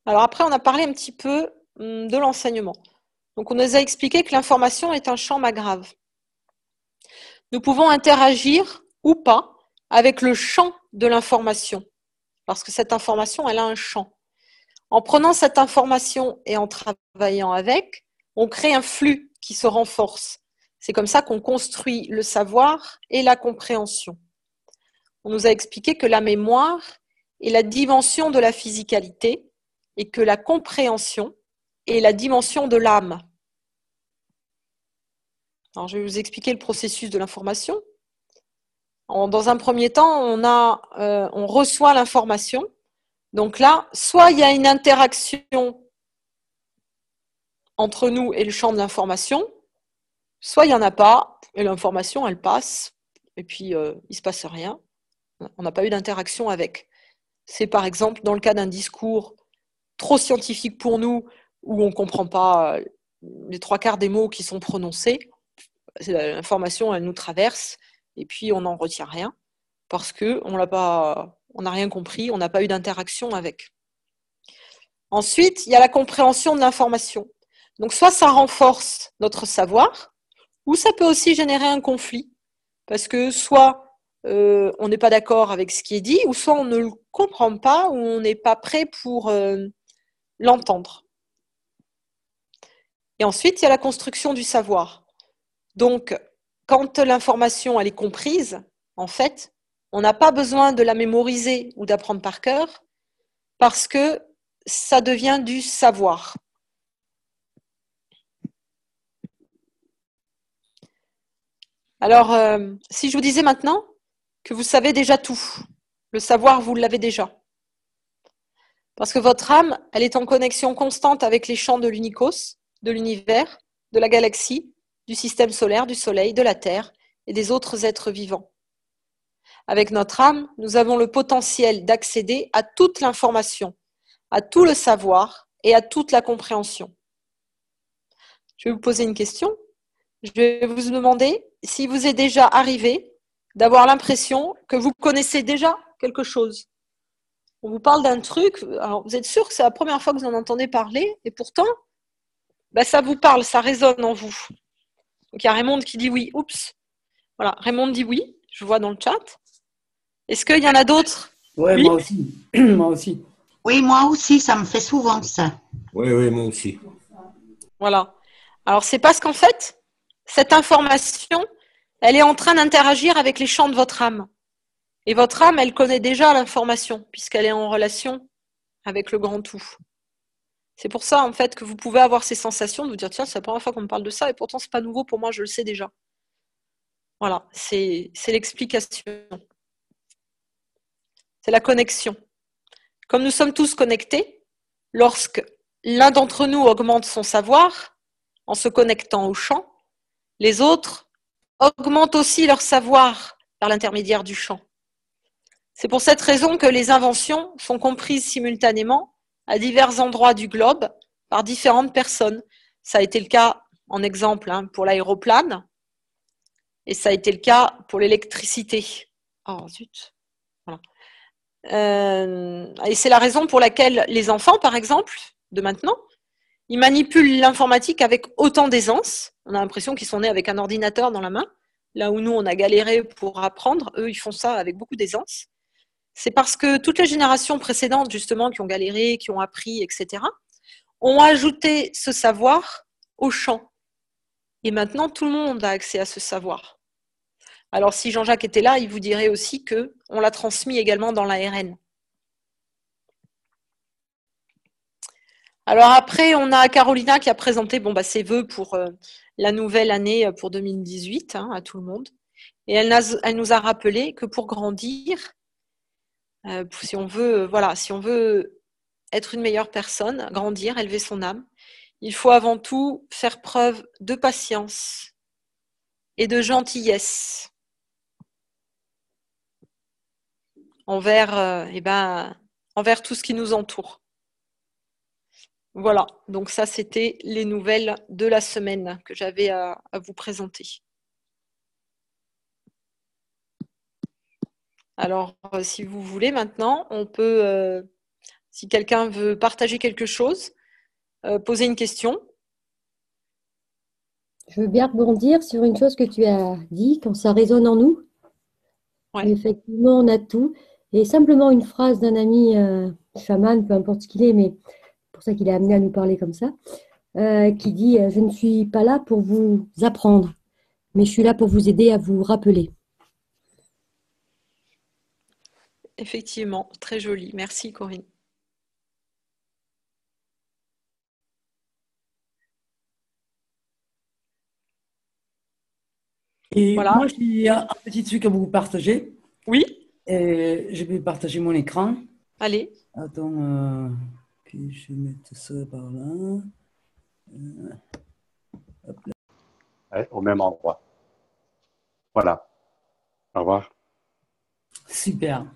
Alors après, on a parlé un petit peu de l'enseignement. Donc, on nous a expliqué que l'information est un champ maggrave. Nous pouvons interagir ou pas avec le champ de l'information, parce que cette information, elle a un champ. En prenant cette information et en travaillant avec, on crée un flux qui se renforce. C'est comme ça qu'on construit le savoir et la compréhension. On nous a expliqué que la mémoire est la dimension de la physicalité et que la compréhension est la dimension de l'âme. Alors, je vais vous expliquer le processus de l'information. Dans un premier temps, on reçoit l'information. Donc là, soit il y a une interaction entre nous et le champ de l'information, soit il n'y en a pas, et l'information, elle passe, et puis il ne se passe rien. On n'a pas eu d'interaction avec. C'est par exemple dans le cas d'un discours trop scientifique pour nous, où on ne comprend pas les 3/4 des mots qui sont prononcés. L'information, elle nous traverse, et puis on n'en retient rien, parce qu'on n'a rien compris, on n'a pas eu d'interaction avec. Ensuite, il y a la compréhension de l'information. Donc soit ça renforce notre savoir, ou ça peut aussi générer un conflit, parce que soit on n'est pas d'accord avec ce qui est dit, ou soit on ne le comprend pas, ou on n'est pas prêt pour l'entendre. Et ensuite, il y a la construction du savoir. Donc, quand l'information elle est comprise, en fait, on n'a pas besoin de la mémoriser ou d'apprendre par cœur, parce que ça devient du savoir. Alors, si je vous disais maintenant que vous savez déjà tout, le savoir, vous l'avez déjà. Parce que votre âme, elle est en connexion constante avec les champs de l'unicos, de l'univers, de la galaxie, du système solaire, du soleil, de la Terre et des autres êtres vivants. Avec notre âme, nous avons le potentiel d'accéder à toute l'information, à tout le savoir et à toute la compréhension. Je vais vous poser une question. Je vais vous demander si vous est déjà arrivé d'avoir l'impression que vous connaissez déjà quelque chose. On vous parle d'un truc, alors vous êtes sûr que c'est la première fois que vous en entendez parler, et pourtant, ça vous parle, ça résonne en vous. Donc il y a Raymond qui dit oui. Oups. Voilà, Raymond dit oui, je vois dans le chat. Est-ce qu'il y en a d'autres? Ouais, oui, moi aussi. Moi aussi. Oui, moi aussi, ça me fait souvent ça. Oui, moi aussi. Voilà. Alors c'est parce qu'en fait, cette information, elle est en train d'interagir avec les champs de votre âme. Et votre âme, elle connaît déjà l'information, puisqu'elle est en relation avec le grand tout. C'est pour ça, en fait, que vous pouvez avoir ces sensations de vous dire, tiens, c'est la première fois qu'on me parle de ça, et pourtant, c'est pas nouveau pour moi, je le sais déjà. Voilà, c'est l'explication. C'est la connexion. Comme nous sommes tous connectés, lorsque l'un d'entre nous augmente son savoir, en se connectant au champ, les autres augmentent aussi leur savoir par l'intermédiaire du champ. C'est pour cette raison que les inventions sont comprises simultanément à divers endroits du globe par différentes personnes. Ça a été le cas, en exemple, pour l'aéroplane, et ça a été le cas pour l'électricité. Oh zut. Voilà. Et c'est la raison pour laquelle les enfants, par exemple, de maintenant, ils manipulent l'informatique avec autant d'aisance. On a l'impression qu'ils sont nés avec un ordinateur dans la main. Là où nous, on a galéré pour apprendre, eux, ils font ça avec beaucoup d'aisance. C'est parce que toutes les générations précédentes, justement, qui ont galéré, qui ont appris, etc., ont ajouté ce savoir au champ. Et maintenant, tout le monde a accès à ce savoir. Alors, si Jean-Jacques était là, il vous dirait aussi qu'on l'a transmis également dans l'ARN. Alors après, on a Carolina qui a présenté ses vœux pour la nouvelle année pour 2018 à tout le monde. Et elle nous a rappelé que pour grandir, si on veut être une meilleure personne, grandir, élever son âme, il faut avant tout faire preuve de patience et de gentillesse envers tout ce qui nous entoure. Voilà, donc ça c'était les nouvelles de la semaine que j'avais à vous présenter. Alors, si vous voulez, maintenant, on peut, si quelqu'un veut partager quelque chose, poser une question. Je veux bien rebondir sur une chose que tu as dit, quand ça résonne en nous. Ouais. Effectivement, on a tout. Et simplement une phrase d'un ami chaman, peu importe ce qu'il est, mais pour ça qu'il est amené à nous parler comme ça, qui dit je ne suis pas là pour vous apprendre, mais je suis là pour vous aider à vous rappeler. Effectivement, très joli. Merci, Corinne. Et Voilà. moi, j'ai un petit truc à vous partager. Oui. Et je vais partager mon écran. Allez. Attends, que je mette ça par là. Hop là. Ouais, au même endroit. Voilà. Au revoir. Super.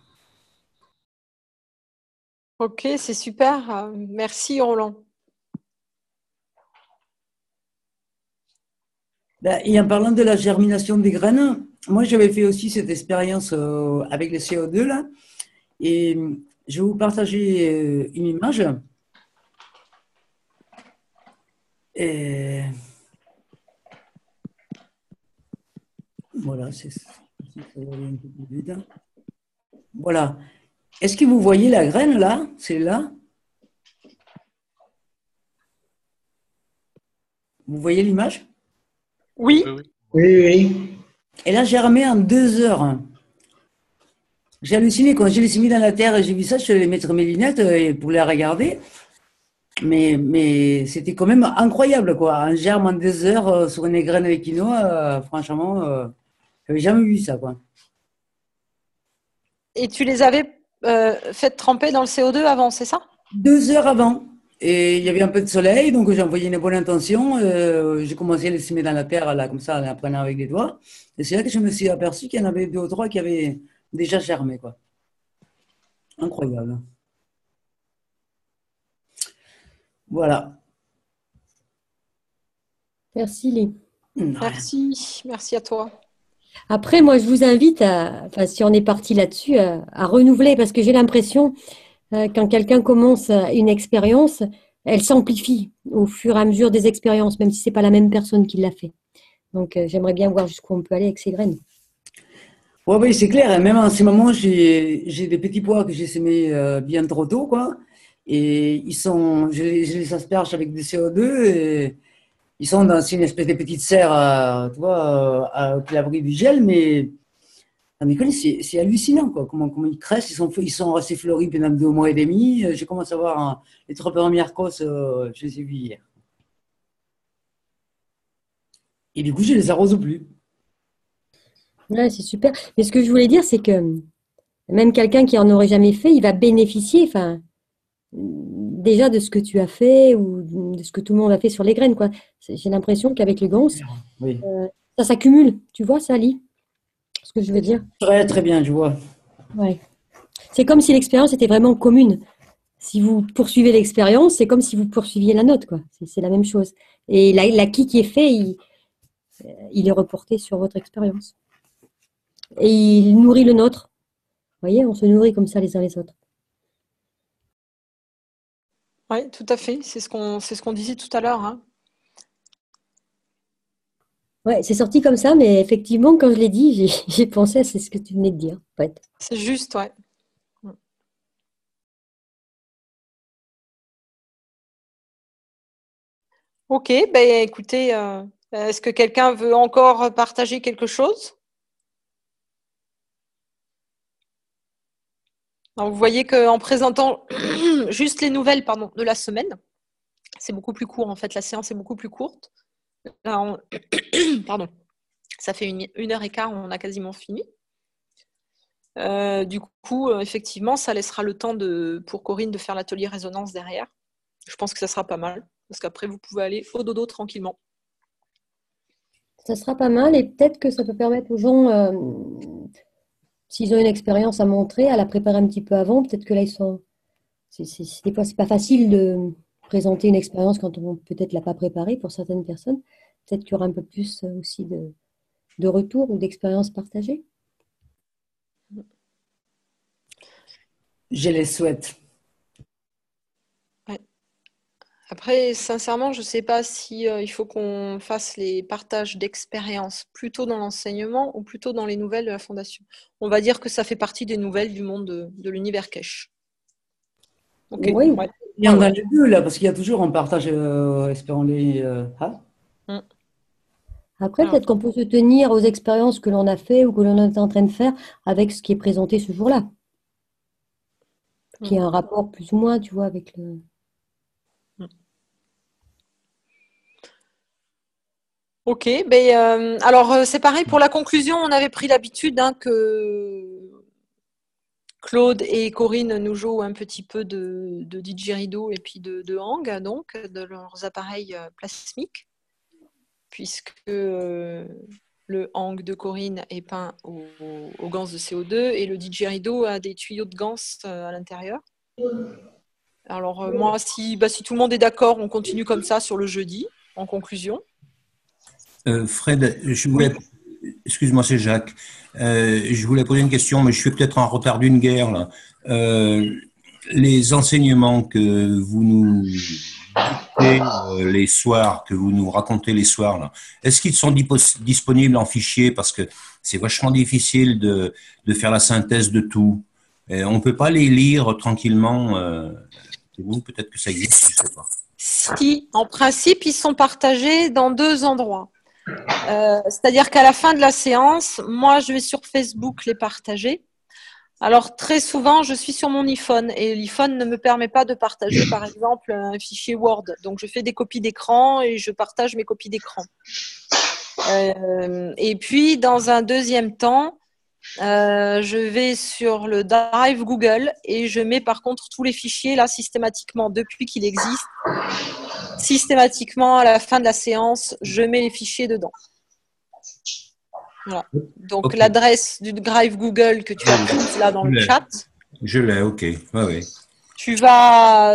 Ok, c'est super. Merci, Roland. Et en parlant de la germination des graines, moi j'avais fait aussi cette expérience avec le CO2 là, et je vais vous partager une image. Et voilà, ça va aller un peu plus vite. Voilà. Est-ce que vous voyez la graine là? C'est là? Vous voyez l'image? Oui. Oui. Elle a germé en 2 heures. J'ai halluciné quand je l'ai mis dans la terre et j'ai vu ça, je suis allée mettre mes lunettes pour la regarder. Mais c'était quand même incroyable, quoi. Un germe en 2 heures sur une graine de quinoa, franchement, j'avais jamais vu ça, quoi. Et tu les avais fait tremper dans le CO2 avant, c'est ça? 2 heures avant. Et il y avait un peu de soleil, donc j'ai envoyé une bonne intention. J'ai commencé à les semer dans la terre, là, comme ça, en prenant avec les doigts. Et c'est là que je me suis aperçu qu'il y en avait 2 ou 3 qui avaient déjà germé, quoi. Incroyable. Voilà. Merci, Lee. Merci à toi. Après, moi, je vous invite enfin, si on est parti là-dessus, à renouveler, parce que j'ai l'impression, quand quelqu'un commence une expérience, elle s'amplifie au fur et à mesure des expériences, même si c'est pas la même personne qui l'a fait. Donc, j'aimerais bien voir jusqu'où on peut aller avec ces graines. Oui, c'est clair. Et même en ce moment, j'ai des petits pois que j'ai semés bien trop tôt, quoi. Et je les asperge avec du CO2 et ils sont dans une espèce de petite serre, tu vois, à l'abri du gel, mais c'est hallucinant, quoi. Comment ils crèchent, ils sont restés fleuris pendant 2 mois et demi. J'ai commencé à voir les 3 premières cosses, je les ai vues hier. Et du coup, je les arrose plus. Ouais, c'est super. Mais ce que je voulais dire, c'est que même quelqu'un qui en aurait jamais fait, il va bénéficier, enfin, déjà de ce que tu as fait ou de ce que tout le monde a fait sur les graines, quoi. J'ai l'impression qu'avec les gonces, Oui. ça s'accumule. Tu vois ça, Ali? Ce que je veux dire? Très, très bien, je vois. Ouais. C'est comme si l'expérience était vraiment commune. Si vous poursuivez l'expérience, c'est comme si vous poursuiviez la nôtre, quoi. C'est la même chose. Et l'acquis qui est fait, il est reporté sur votre expérience. Et il nourrit le nôtre. Vous voyez, on se nourrit comme ça les uns les autres. Oui, tout à fait. C'est ce qu'on disait tout à l'heure. Hein. Ouais, c'est sorti comme ça, mais effectivement, quand je l'ai dit, j'ai pensé à c'est ce que tu venais de dire, en fait. C'est juste, ouais. Ok, ben écoutez, est-ce que quelqu'un veut encore partager quelque chose? Alors, vous voyez qu'en présentant juste les nouvelles de la semaine, c'est beaucoup plus court en fait, la séance est beaucoup plus courte. Là, pardon, ça fait 1h15, on a quasiment fini. Du coup, effectivement, ça laissera le temps pour Corinne de faire l'atelier résonance derrière. Je pense que ça sera pas mal, parce qu'après, vous pouvez aller au dodo tranquillement. Ça sera pas mal et peut-être que ça peut permettre aux gens, s'ils ont une expérience à montrer, à la préparer un petit peu avant. Peut-être que là, ils sont. Des fois, c'est pas facile de présenter une expérience quand on peut-être l'a pas préparée pour certaines personnes. Peut-être qu'il y aura un peu plus aussi de retours ou d'expériences partagées. Je les souhaite. Ouais. Après, sincèrement, je ne sais pas si il faut qu'on fasse les partages d'expériences plutôt dans l'enseignement ou plutôt dans les nouvelles de la Fondation. On va dire que ça fait partie des nouvelles du monde de l'univers cache. Ok. Oui, Ouais. il y en a les deux là, parce qu'il y a toujours un partage, espérons-les. Après, peut-être qu'on peut se tenir aux expériences que l'on a fait ou que l'on est en train de faire avec ce qui est présenté ce jour-là. Qui a un rapport plus ou moins, tu vois, avec le... Ok, ben, alors c'est pareil pour la conclusion, on avait pris l'habitude que Claude et Corinne nous jouent un petit peu de didgeridoo et puis de hang, donc de leurs appareils plasmiques, puisque le hang de Corinne est peint aux ganses de CO2 et le didgeridoo a des tuyaux de ganse à l'intérieur. Alors moi, si tout le monde est d'accord, on continue comme ça sur le jeudi, en conclusion. Fred, excuse-moi, c'est Jacques. Je voulais poser une question, mais je suis peut-être en retard d'une guerre là. Les enseignements que vous nous dictez les soirs, que vous nous racontez les soirs, là, est-ce qu'ils sont disponibles en fichier? Parce que c'est vachement difficile de faire la synthèse de tout. On ne peut pas les lire tranquillement. Peut-être que ça existe, je ne sais pas. Si, en principe, ils sont partagés dans 2 endroits. C'est-à-dire qu'à la fin de la séance, moi, je vais sur Facebook les partager. Alors, très souvent, je suis sur mon iPhone et l'iPhone ne me permet pas de partager, par exemple, un fichier Word. Donc, je fais des copies d'écran et je partage mes copies d'écran. Et puis, dans un deuxième temps, je vais sur le Drive Google et je mets par contre tous les fichiers là systématiquement depuis qu'il existe. Systématiquement, à la fin de la séance, je mets les fichiers dedans. Voilà. Donc, l'adresse du Drive Google que tu as prise là dans le chat. Je l'ai, ok. Ouais.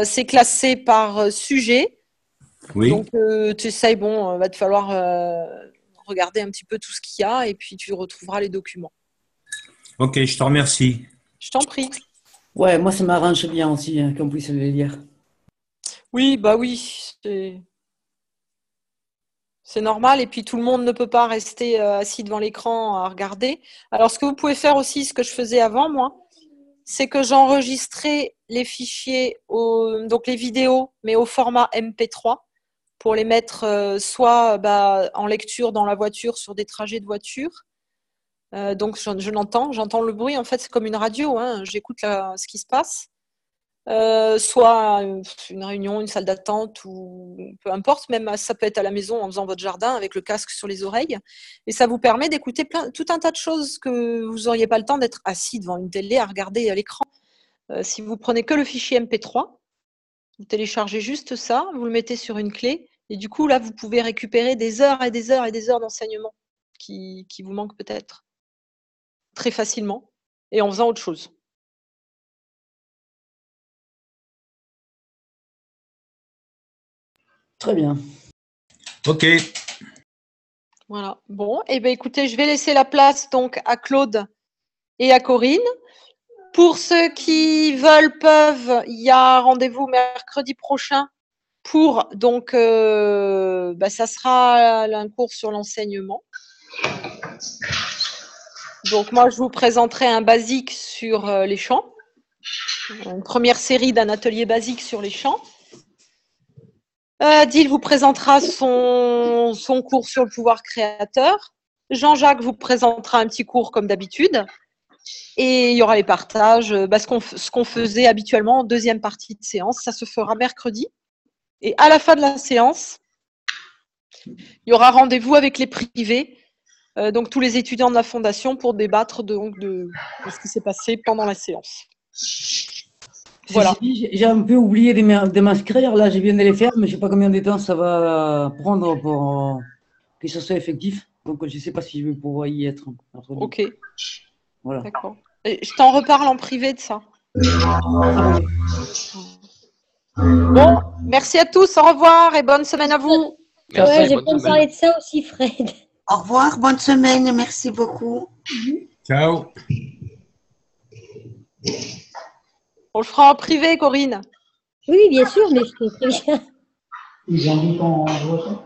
C'est classé par sujet. Oui. Donc, tu essayes, va te falloir regarder un petit peu tout ce qu'il y a et puis tu retrouveras les documents. Ok, je te remercie. Je t'en prie. Ouais, moi ça m'arrange bien aussi qu'on puisse les lire. Oui, c'est normal et puis tout le monde ne peut pas rester assis devant l'écran à regarder. Alors ce que vous pouvez faire aussi, ce que je faisais avant moi, c'est que j'enregistrais les fichiers, donc les vidéos, mais au format MP3 pour les mettre soit en lecture dans la voiture sur des trajets de voiture. Donc j'entends le bruit, en fait c'est comme une radio, j'écoute ce qui se passe. Soit une réunion, une salle d'attente ou peu importe, même ça peut être à la maison en faisant votre jardin avec le casque sur les oreilles et ça vous permet d'écouter tout un tas de choses que vous n'auriez pas le temps d'être assis devant une télé à regarder à l'écran. Si vous prenez que le fichier MP3, vous téléchargez juste ça, vous le mettez sur une clé et du coup là vous pouvez récupérer des heures et des heures et des heures d'enseignement qui vous manquent peut-être très facilement et en faisant autre chose. Très bien. Ok. Voilà. Bon, et écoutez, je vais laisser la place donc à Claude et à Corinne. Pour ceux qui peuvent, il y a rendez-vous mercredi prochain pour donc ça sera un cours sur l'enseignement. Donc moi je vous présenterai un basique sur les chants, une première série d'un atelier basique sur les chants. Adil vous présentera son cours sur le pouvoir créateur. Jean-Jacques vous présentera un petit cours comme d'habitude. Et il y aura les partages, ce qu'on faisait habituellement en deuxième partie de séance. Ça se fera mercredi. Et à la fin de la séance, il y aura rendez-vous avec les privés, donc tous les étudiants de la Fondation pour débattre de ce qui s'est passé pendant la séance. Voilà. J'ai un peu oublié de m'inscrire, là je viens de les faire, mais je ne sais pas combien de temps ça va prendre pour que ça soit effectif. Donc je ne sais pas si je vais pouvoir y être. Ok. Voilà. D'accord. Et je t'en reparle en privé de ça. Bon, merci à tous, au revoir et bonne semaine à vous. Merci, ouais, j'ai pas parlé de ça aussi, Fred. Au revoir, bonne semaine, merci beaucoup. Ciao. On le fera en privé, Corinne. Oui, bien sûr, mais je te préviens. Ils ont dit qu'on voit ça.